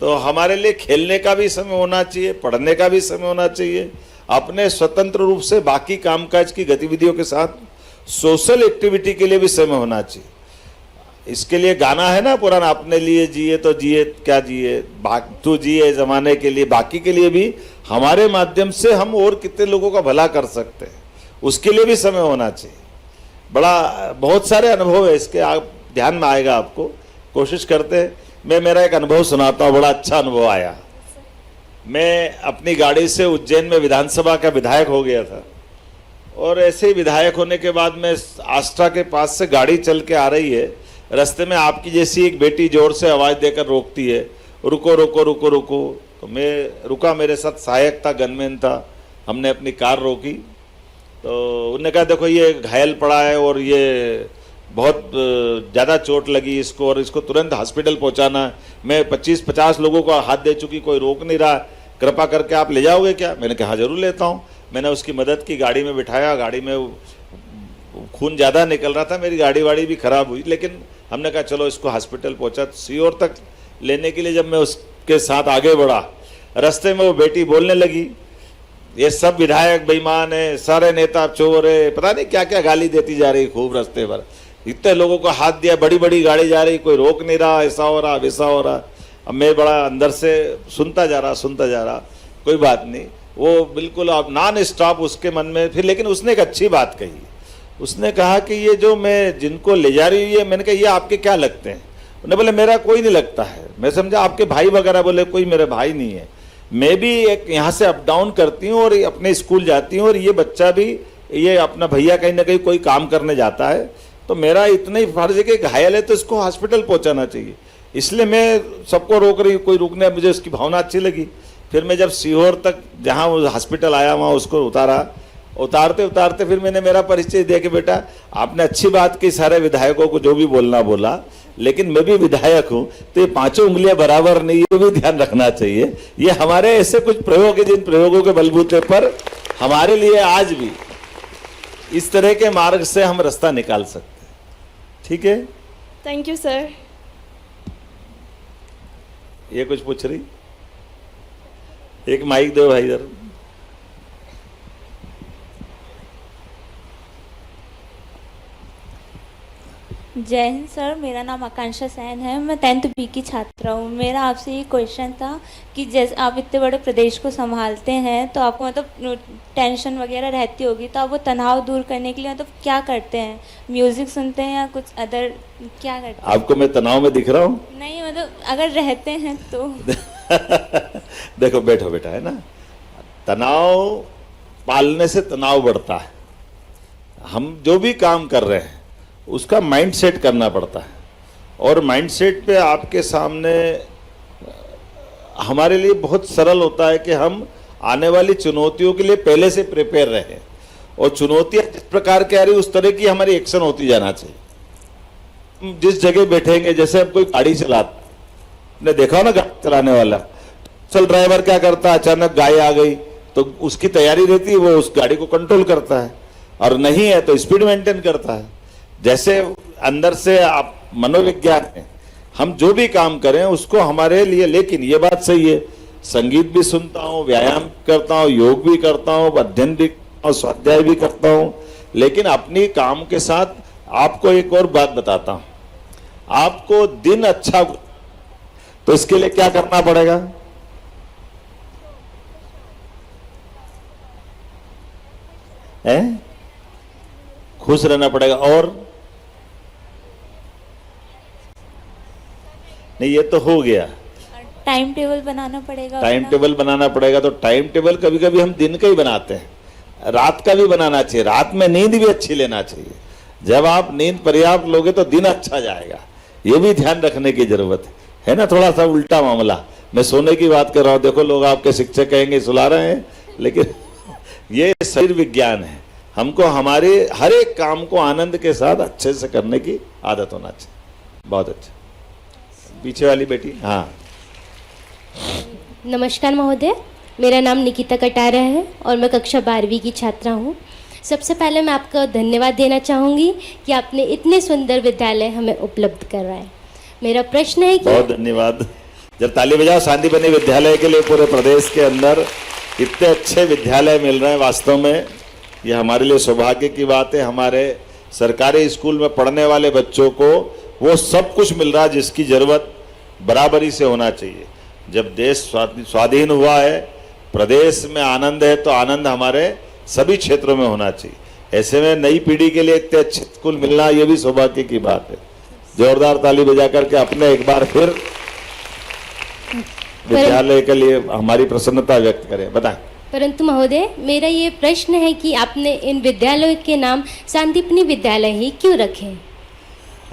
तो हमारे लिए खेलने का भी समय होना चाहिए, पढ़ने का भी समय होना चाहिए, अपने स्वतंत्र रूप से बाकी कामकाज की गतिविधियों के साथ सोशल एक्टिविटी के लिए भी समय होना चाहिए। इसके लिए गाना है ना पुराना, अपने लिए जिए तो जिए क्या जिए, तू जिए जमाने के लिए, बाकी के लिए भी हमारे माध्यम से हम और कितने लोगों का भला कर सकते हैं, उसके लिए भी समय होना चाहिए। बहुत सारे अनुभव है इसके, आप ध्यान में आएगा आपको, कोशिश करते हैं। मैं मेरा एक अनुभव सुनाता हूँ, बड़ा अच्छा अनुभव आया। मैं अपनी गाड़ी से उज्जैन में विधानसभा का विधायक हो गया था, और ऐसे ही विधायक होने के बाद मैं आस्था के पास से गाड़ी चल के आ रही है, रास्ते में आपकी जैसी एक बेटी जोर से आवाज़ देकर रोकती है, रुको रुको रुको रुको। तो मैं रुका, मेरे साथ सहायक था, गनमैन था, हमने अपनी कार रोकी। तो उन्होंने कहा देखो ये घायल पड़ा है और ये बहुत ज़्यादा चोट लगी इसको, और इसको तुरंत हॉस्पिटल पहुंचाना है। मैं 25-50 लोगों को हाथ दे चुकी, कोई रोक नहीं रहा, कृपा करके आप ले जाओगे क्या? मैंने कहा जरूर लेता हूँ। मैंने उसकी मदद की, गाड़ी में बिठाया। गाड़ी में खून ज़्यादा निकल रहा था, मेरी गाड़ी वाड़ी भी खराब हुई, लेकिन हमने कहा चलो इसको हॉस्पिटल पहुँचा। सीहोर तक लेने के लिए जब मैं उसके साथ आगे बढ़ा, रास्ते में वो बेटी बोलने लगी ये सब विधायक बेईमान है, सारे नेता चोर है, पता नहीं क्या क्या गाली देती जा रही खूब रास्ते पर। इतने लोगों को हाथ दिया, बड़ी बड़ी गाड़ी जा रही, कोई रोक नहीं रहा, ऐसा हो रहा वैसा हो रहा। अब मैं बड़ा अंदर से सुनता जा रहा, कोई बात नहीं। वो बिल्कुल अब नॉन स्टॉप उसके मन में। फिर लेकिन उसने एक अच्छी बात कही, उसने कहा कि ये जो मैं जिनको ले जा रही हूँ, ये मैंने कहा ये आपके क्या लगते हैं? उन्होंने बोले मेरा कोई नहीं लगता है। मैं समझा आपके भाई वगैरह, बोले कोई मेरे भाई नहीं है, मैं भी एक यहाँ से अप डाउन करती हूँ और अपने स्कूल जाती हूँ, और ये बच्चा भी, ये अपना भैया कहीं ना कहीं कोई काम करने जाता है, तो मेरा इतना ही फर्ज है कि घायल है तो इसको हॉस्पिटल पहुँचाना चाहिए, इसलिए मैं सबको रोक रही हूँ, कोई रुकने। मुझे उसकी भावना अच्छी लगी। फिर मैं जब सीहोर तक जहाँ वो हॉस्पिटल आया वहाँ उसको उतारते उतारते फिर मैंने मेरा परिचय दिया कि बेटा आपने अच्छी बात की, सारे विधायकों को जो भी बोलना बोला, लेकिन मैं भी विधायक हूँ, तो ये पांचों उंगलियां बराबर नहीं, ये भी ध्यान रखना चाहिए। ये हमारे ऐसे कुछ प्रयोग है जिन प्रयोगों के बलबूते पर हमारे लिए आज भी इस तरह के मार्ग से हम रास्ता निकाल सकते हैं। ठीक है, थैंक यू सर। ये कुछ पूछ रही, एक माइक दो भाई इधर। जय हिंद सर, मेरा नाम आकांक्षा सैन है। मैं 10th बी की छात्रा हूँ। मेरा आपसे ये क्वेश्चन था कि जैसे आप इतने बड़े प्रदेश को संभालते हैं तो आपको मतलब टेंशन वगैरह रहती होगी, तो आप वो तनाव दूर करने के लिए मतलब क्या करते हैं? म्यूज़िक सुनते हैं या कुछ अदर क्या करते हैं? आपको मैं तनाव में दिख रहा हूँ? नहीं मतलब अगर रहते हैं तो देखो बैठो बेटा, है ना, तनाव पालने से तनाव बढ़ता है। हम जो भी काम कर रहे हैं उसका माइंड सेट करना पड़ता है, और माइंड सेट पे आपके सामने हमारे लिए बहुत सरल होता है कि हम आने वाली चुनौतियों के लिए पहले से प्रिपेयर रहें, और चुनौतियां जिस प्रकार की आ रही उस तरह की हमारी एक्शन होती जाना चाहिए। जिस जगह बैठेंगे, जैसे अब कोई गाड़ी चलाता, ने देखा ना गाड़ी चलाने वाला, चल ड्राइवर क्या करता है, अचानक गाय आ गई तो उसकी तैयारी रहती है, वो उस गाड़ी को कंट्रोल करता है, और नहीं है तो स्पीड मेंटेन करता है। जैसे अंदर से आप मनोविज्ञान है, हम जो भी काम करें उसको हमारे लिए, लेकिन ये बात सही है, संगीत भी सुनता हूँ, व्यायाम करता हूँ, योग भी करता हूँ, अध्ययन भी और स्वाध्याय भी करता हूँ, लेकिन अपनी काम के साथ आपको एक और बात बताता हूँ। आपको दिन अच्छा, तो इसके लिए क्या करना पड़ेगा? खुश रहना पड़ेगा। और नहीं, ये तो हो गया। टाइम टेबल बनाना पड़ेगा। टाइम टेबल बनाना पड़ेगा, तो टाइम टेबल कभी कभी हम दिन का ही बनाते हैं, रात का भी बनाना चाहिए। रात में नींद भी अच्छी लेना चाहिए। जब आप नींद पर्याप्त लोगे तो दिन अच्छा जाएगा, ये भी ध्यान रखने की जरूरत है ना। थोड़ा सा उल्टा मामला, मैं सोने की बात कर रहा हूँ, देखो लोग आपके शिक्षक कहेंगे सुला रहे हैं, लेकिन ये शरीर विज्ञान है। हमको हमारे हर एक काम को आनंद के साथ अच्छे से करने की आदत होना चाहिए। बहुत अच्छा। पीछे वाली बेटी, हाँ। नमस्कार महोदय, मेरा नाम निकिता कटारा है और मैं कक्षा 12वीं की छात्रा हूँ। सबसे पहले मैं आपका धन्यवाद देना चाहूँगी कि आपने इतने सुंदर विद्यालय हमें उपलब्ध करवाए। मेरा प्रश्न है कि बहुत धन्यवाद। जब ताली बजाओ शांतिबनी विद्यालय के लिए। पूरे प्रदेश के अंदर इतने अच्छे विद्यालय मिल रहे हैं, वास्तव में ये हमारे लिए सौभाग्य की बात है। हमारे सरकारी स्कूल में पढ़ने वाले बच्चों को वो सब कुछ मिल रहा है जिसकी ज़रूरत बराबरी से होना चाहिए। जब देश स्वाधीन हुआ है, प्रदेश में आनंद है, तो आनंद हमारे सभी क्षेत्रों में होना चाहिए। ऐसे में नई पीढ़ी के लिए इतने अच्छे स्कूल मिलना, ये भी सौभाग्य की बात है। जोरदार ताली बजा करके अपने एक बार फिर विद्यालय के लिए हमारी प्रसन्नता व्यक्त करें। बताएं। परंतु महोदय, मेरा ये प्रश्न है कि आपने इन विद्यालयों के नाम शांतिपनी विद्यालय ही क्यों रखे?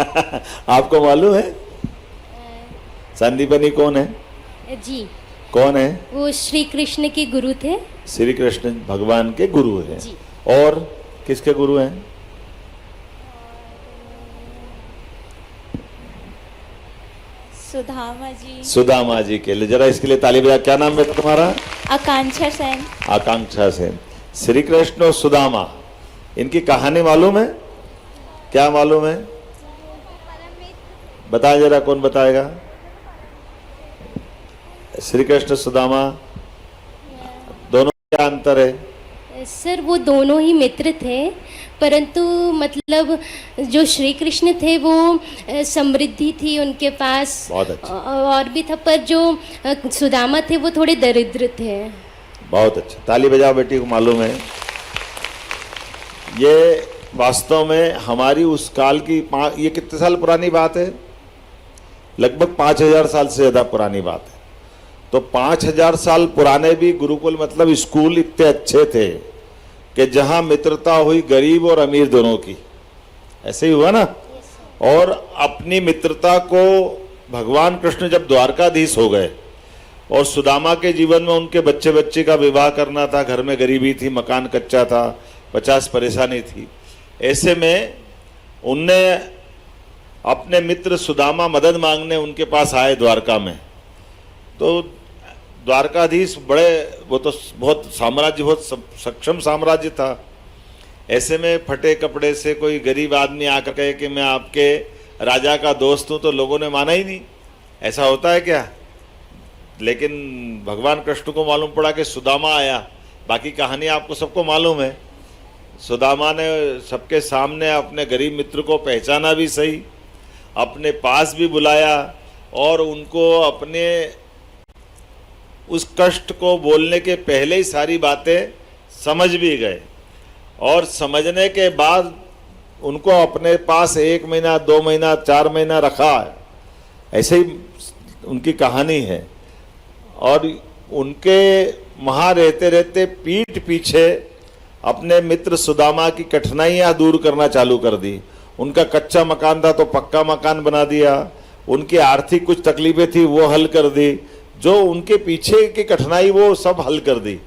आपको मालूम है शांतिपनी कौन है? जी। कौन है? वो श्री कृष्ण के गुरु थे। श्री कृष्ण भगवान के गुरु हैं। और किसके गुरु हैं? सुदामा जी। सुदामा जी के लिए जरा इसके लिए ताली बजा। क्या नाम है तुम्हारा? आकांक्षा सेन। आकांक्षा सेन। श्री कृष्ण और सुदामा, इनकी कहानी मालूम है? क्या मालूम है? बताए जरा, कौन बताएगा? श्री कृष्ण सुदामा दोनों क्या अंतर है? सर, वो दोनों ही मित्र थे, परंतु मतलब जो श्री कृष्ण थे वो समृद्धि थी उनके पास, बहुत अच्छा, और भी था, पर जो सुदामा थे वो थोड़े दरिद्र थे। बहुत अच्छा, ताली बजाओ बेटी को मालूम है। ये वास्तव में हमारी उस काल की ये कितने साल पुरानी बात है? लगभग 5000 साल से ज़्यादा पुरानी बात है। तो 5000 साल पुराने भी गुरुकुल मतलब स्कूल इतने अच्छे थे कि जहां मित्रता हुई गरीब और अमीर दोनों की। ऐसे ही हुआ ना। और अपनी मित्रता को भगवान कृष्ण जब द्वारकाधीश हो गए और सुदामा के जीवन में उनके बच्चे बच्चे का विवाह करना था, घर में गरीबी थी, मकान कच्चा था, 50 परेशानी थी, ऐसे में उनने अपने मित्र सुदामा मदद मांगने उनके पास आए द्वारका में। तो द्वारकाधीश बड़े, वो तो बहुत साम्राज्य, बहुत सक्षम साम्राज्य था। ऐसे में फटे कपड़े से कोई गरीब आदमी आकर कहे कि मैं आपके राजा का दोस्त हूँ, तो लोगों ने माना ही नहीं। ऐसा होता है क्या? लेकिन भगवान कृष्ण को मालूम पड़ा कि सुदामा आया। बाकी कहानी आपको सबको मालूम है। सुदामा ने सबके सामने अपने गरीब मित्र को पहचाना भी सही, अपने पास भी बुलाया और उनको अपने उस कष्ट को बोलने के पहले ही सारी बातें समझ भी गए और समझने के बाद उनको अपने पास 1 महीना 2 महीना 4 महीना रखा। ऐसे ही उनकी कहानी है। और उनके वहाँ रहते रहते पीठ पीछे अपने मित्र सुदामा की कठिनाइयाँ दूर करना चालू कर दी। उनका कच्चा मकान था तो पक्का मकान बना दिया, उनकी आर्थिक कुछ तकलीफें थी वो हल कर दी, जो उनके पीछे की कठिनाई वो सब हल कर दी।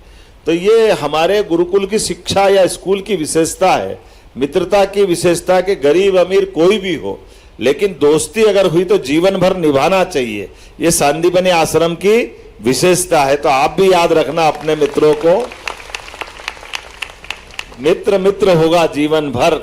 तो ये हमारे गुरुकुल की शिक्षा या स्कूल की विशेषता है, मित्रता की विशेषता कि गरीब अमीर कोई भी हो, लेकिन दोस्ती अगर हुई तो जीवन भर निभाना चाहिए। ये सांदीपनी आश्रम की विशेषता है। तो आप भी याद रखना अपने मित्रों को, मित्र मित्र होगा जीवन भर,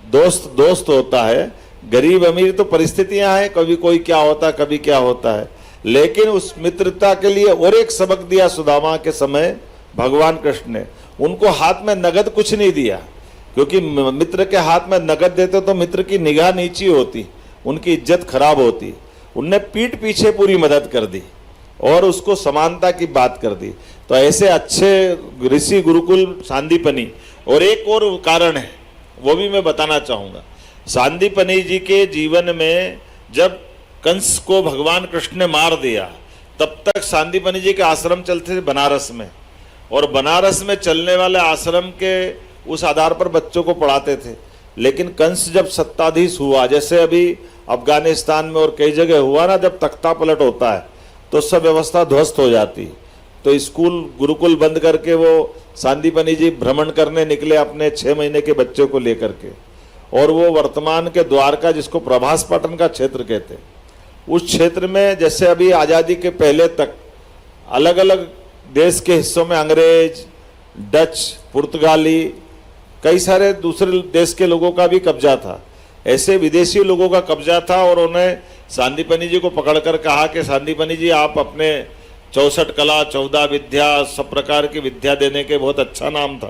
दोस्त दोस्त होता है। गरीब अमीर तो परिस्थितियां हैं, कभी कोई क्या होता है कभी क्या होता है, लेकिन उस मित्रता के लिए और एक सबक दिया सुदामा के समय भगवान कृष्ण ने। उनको हाथ में नगद कुछ नहीं दिया, क्योंकि मित्र के हाथ में नगद देते तो मित्र की निगाह नीची होती, उनकी इज्जत खराब होती। उनने पीठ पीछे पूरी मदद कर दी और उसको समानता की बात कर दी। तो ऐसे अच्छे ऋषि गुरुकुल सांदीपनी। और एक और कारण है, वो भी मैं बताना चाहूँगा। सांदीपनी जी के जीवन में जब कंस को भगवान कृष्ण ने मार दिया, तब तक सांदीपनी जी के आश्रम चलते थे बनारस में, और बनारस में चलने वाले आश्रम के उस आधार पर बच्चों को पढ़ाते थे। लेकिन कंस जब सत्ताधीश हुआ, जैसे अभी अफगानिस्तान में और कई जगह हुआ ना, जब तख्ता पलट होता है तो सब व्यवस्था ध्वस्त हो जाती। तो स्कूल गुरुकुल बंद करके वो सांदीपनी जी भ्रमण करने निकले अपने 6 महीने के बच्चों को लेकर के। और वो वर्तमान के द्वारका, जिसको प्रभास पाटन का क्षेत्र कहते हैं, उस क्षेत्र में जैसे अभी आज़ादी के पहले तक अलग अलग देश के हिस्सों में अंग्रेज, डच, पुर्तगाली, कई सारे दूसरे देश के लोगों का भी कब्जा था। ऐसे विदेशी लोगों का कब्जा था और उन्हें सांदीपनी जी को पकड़कर कहा कि सांदीपनी जी आप अपने 64 कला 14 विद्या सब प्रकार की विद्या देने के बहुत अच्छा नाम था।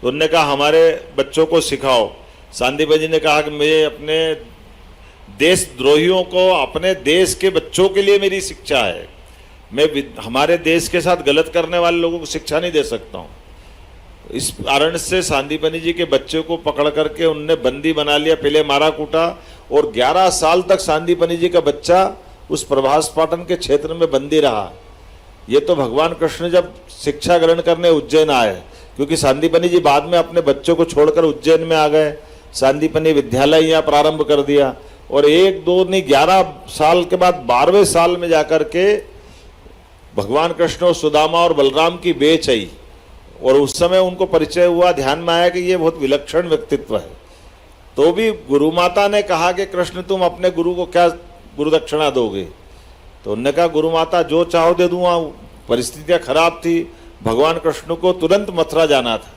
तो उन्होंने कहा हमारे बच्चों को सिखाओ। सांदीपनी जी ने कहा कि मैं अपने देशद्रोहियों को, अपने देश के बच्चों के लिए मेरी शिक्षा है, मैं हमारे देश के साथ गलत करने वाले लोगों को शिक्षा नहीं दे सकता हूँ। इस कारण से सांदीपनी जी के बच्चों को पकड़ करके उनने बंदी बना लिया, पहले मारा कूटा, और 11 साल तक सांदीपनी जी का बच्चा उस प्रभास पाटन के क्षेत्र में बंदी रहा। ये तो भगवान कृष्ण जब शिक्षा ग्रहण करने उज्जैन आए, क्योंकि सांदीपनी जी बाद में अपने बच्चों को छोड़कर उज्जैन में आ गए, सांदीपनी विद्यालय यहाँ प्रारंभ कर दिया, और 1 2 नहीं 11 साल के बाद 12वें साल में जाकर के भगवान कृष्ण और सुदामा और बलराम की बेच आई, और उस समय उनको परिचय हुआ, ध्यान में आया कि ये बहुत विलक्षण व्यक्तित्व है। तो भी गुरु माता ने कहा कि कृष्ण तुम अपने गुरु को क्या गुरु दक्षिणा दोगे? तो उन्होंने कहा गुरु माता जो चाहो दे दूंगा। परिस्थितियाँ खराब थी, भगवान कृष्ण को तुरंत मथुरा जाना था,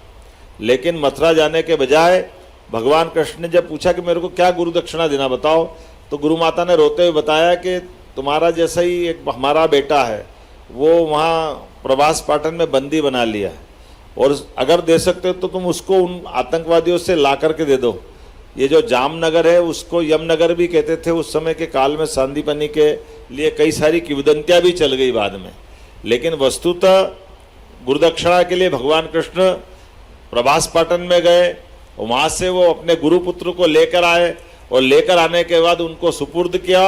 लेकिन मथुरा जाने के बजाय भगवान कृष्ण ने जब पूछा कि मेरे को क्या गुरु दक्षिणा देना बताओ, तो गुरु माता ने रोते हुए बताया कि तुम्हारा जैसा ही एक हमारा बेटा है, वो वहाँ प्रभास पाटन में बंदी बना लिया है, और अगर दे सकते हो तो तुम उसको उन आतंकवादियों से ला करके दे दो। ये जो जामनगर है उसको यमनगर भी कहते थे उस समय के काल में। सांदीपनी के लिए कई सारी किंवदंतियाँ भी चल गई बाद में, लेकिन वस्तुतः गुरुदक्षिणा के लिए भगवान कृष्ण प्रभास पाटन में गए, वहाँ से वो अपने गुरुपुत्र को लेकर आए, और लेकर आने के बाद उनको सुपुर्द किया,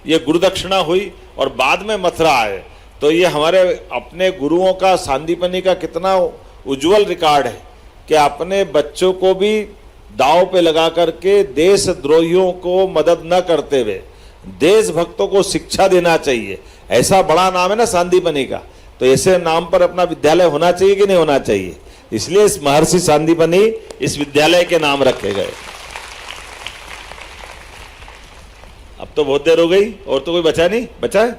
ये गुरुदक्षिणा हुई, और बाद में मथुरा आए। तो ये हमारे अपने गुरुओं का, सांदीपनी का कितना उज्जवल रिकॉर्ड है कि अपने बच्चों को भी दांव पे लगा करके देशद्रोहियों को मदद न करते हुए देशभक्तों को शिक्षा देना चाहिए। ऐसा बड़ा नाम है ना सांदीपनी का, तो ऐसे नाम पर अपना विद्यालय होना चाहिए कि नहीं होना चाहिए? इसलिए इस महर्षि सांदीपनी इस विद्यालय के नाम रखे गए। अब तो बहुत देर हो गई, और तो कोई बचा नहीं? बचा है?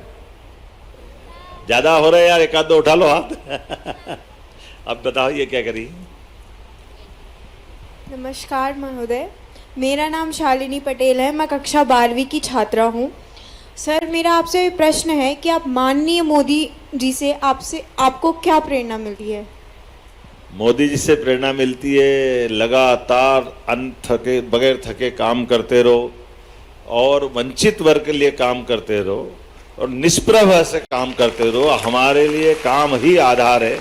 ज्यादा हो रहा है यार, एक आध दो उठा लो हाथ। अब बताओ ये क्या करी? नमस्कार महोदय, मेरा नाम शालिनी पटेल है, मैं कक्षा 12वीं की छात्रा हूँ। सर मेरा आपसे प्रश्न है कि आप माननीय मोदी जी से आपको क्या प्रेरणा मिलती है? मोदी जी से प्रेरणा मिलती है, लगातार बगैर थके काम करते रहो और वंचित वर्ग के लिए काम करते रहो और निष्प्रभ से काम करते रहो। हमारे लिए काम ही आधार है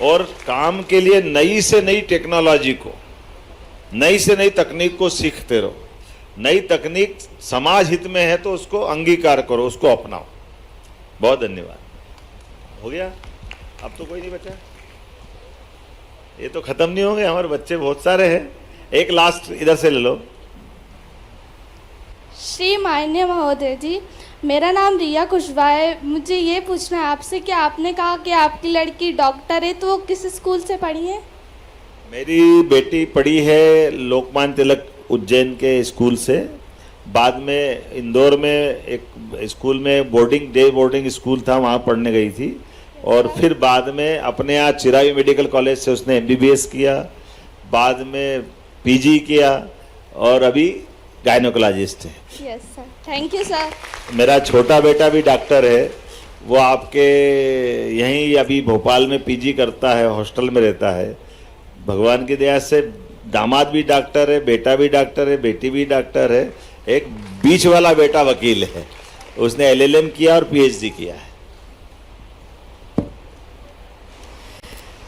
और काम के लिए नई से नई टेक्नोलॉजी को, नई से नई तकनीक को सीखते रहो। नई तकनीक समाज हित में है तो उसको अंगीकार करो, उसको अपनाओ। बहुत धन्यवाद। हो गया? अब तो कोई नहीं बचा। ये तो खत्म नहीं होंगे, हमारे बच्चे बहुत सारे हैं। एक लास्ट इधर से ले लो। श्री माननीय महोदय जी, मेरा नाम रिया कुशवाहा है। मुझे ये पूछना है आपसे कि आपने कहा कि आपकी लड़की डॉक्टर है, तो वो किस स्कूल से पढ़ी है? मेरी बेटी पढ़ी है लोकमान्य तिलक उज्जैन के स्कूल से, बाद में इंदौर में एक स्कूल में बोर्डिंग स्कूल था, वहाँ पढ़ने गई थी और फिर बाद में अपने यहाँ चिरायू मेडिकल कॉलेज से उसने MBBS किया, बाद में PG किया और अभी गायनोकोलॉजिस्ट है। Yes sir, thank you sir. मेरा छोटा बेटा भी डॉक्टर है, वो आपके यहीं अभी भोपाल में PG करता है, हॉस्टल में रहता है। भगवान की दया से दामाद भी डॉक्टर है, बेटा भी डॉक्टर है, बेटी भी डॉक्टर है। एक बीच वाला बेटा वकील है, उसने LLM किया और PhD किया है।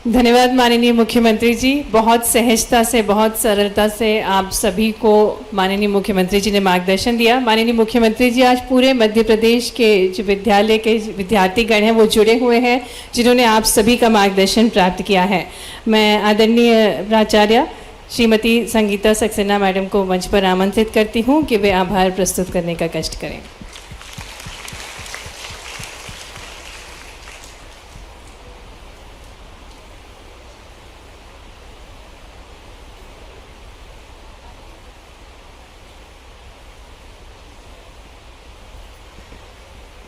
धन्यवाद माननीय मुख्यमंत्री जी। बहुत सहजता से, बहुत सरलता से आप सभी को माननीय मुख्यमंत्री जी ने मार्गदर्शन दिया। माननीय मुख्यमंत्री जी, आज पूरे मध्य प्रदेश के जो विद्यालय के विद्यार्थीगण हैं वो जुड़े हुए हैं, जिन्होंने आप सभी का मार्गदर्शन प्राप्त किया है। मैं आदरणीय प्राचार्य श्रीमती संगीता सक्सेना मैडम को मंच पर आमंत्रित करती हूँ कि वे आभार प्रस्तुत करने का कष्ट करें।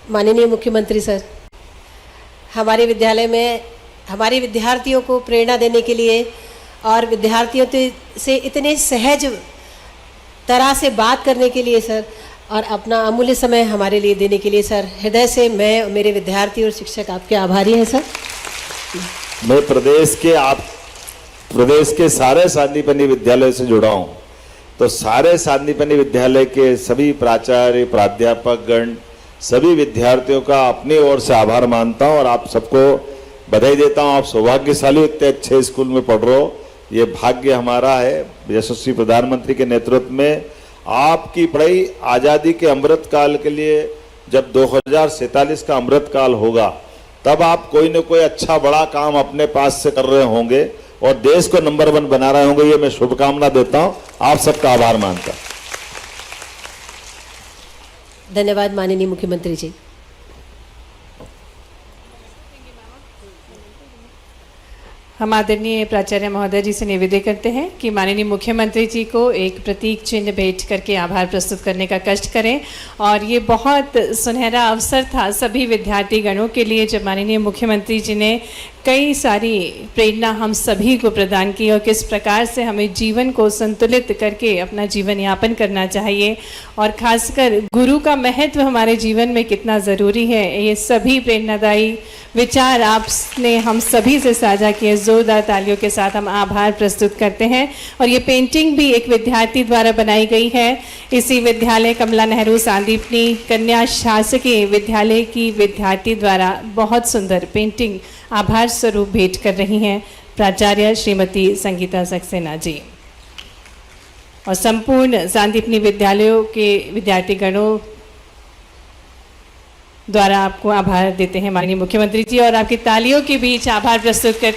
माननीय मुख्यमंत्री सर, हमारे विद्यालय में हमारे विद्यार्थियों को प्रेरणा देने के लिए और विद्यार्थियों से इतने सहज तरह से बात करने के लिए सर, और अपना अमूल्य समय हमारे लिए देने के लिए सर, हृदय से मैं और मेरे विद्यार्थी और शिक्षक आपके आभारी हैं सर। मैं प्रदेश के सारे सांदीपनि विद्यालय से जुड़ा हूँ, तो सारे सांदीपनि विद्यालय के सभी प्राचार्य, प्राध्यापक गण, सभी विद्यार्थियों का अपनी ओर से आभार मानता हूँ और आप सबको बधाई देता हूँ। आप सौभाग्यशाली, इतने अच्छे स्कूल में पढ़ रहे हो, ये भाग्य हमारा है। यशस्वी प्रधानमंत्री के नेतृत्व में आपकी पढ़ाई आज़ादी के अमृत काल के लिए, जब 2047 का अमृत काल होगा, तब आप कोई न कोई अच्छा बड़ा काम अपने पास से कर रहे होंगे और देश को नंबर 1 बना रहे होंगे। ये मैं शुभकामना देता हूँ, आप सबका आभार मानता हूँ। धन्यवाद माननीय मुख्यमंत्री जी। हम आदरणीय प्राचार्य महोदय जी से निवेदन करते हैं कि माननीय मुख्यमंत्री जी को एक प्रतीक चिन्ह भेंट करके आभार प्रस्तुत करने का कष्ट करें। और ये बहुत सुनहरा अवसर था सभी विद्यार्थी गणों के लिए, जब माननीय मुख्यमंत्री जी ने कई सारी प्रेरणा हम सभी को प्रदान की और किस प्रकार से हमें जीवन को संतुलित करके अपना जीवन यापन करना चाहिए और खासकर गुरु का महत्व हमारे जीवन में कितना ज़रूरी है, ये सभी प्रेरणादायी विचार आपने हम सभी से साझा किए। जोरदार तालियों के साथ हम आभार प्रस्तुत करते हैं। और ये पेंटिंग भी एक विद्यार्थी द्वारा बनाई गई है। इसी विद्यालय कमला नेहरू सांदीपनि कन्या शासकीय विद्यालय की विद्यार्थी द्वारा बहुत सुंदर पेंटिंग आभार स्वरूप भेंट कर रही हैं प्राचार्य श्रीमती संगीता सक्सेना जी। और संपूर्ण सांदीपनि विद्यालयों के विद्यार्थीगणों द्वारा आपको आभार देते हैं माननीय मुख्यमंत्री जी, और आपकी तालियों के बीच आभार प्रस्तुत करते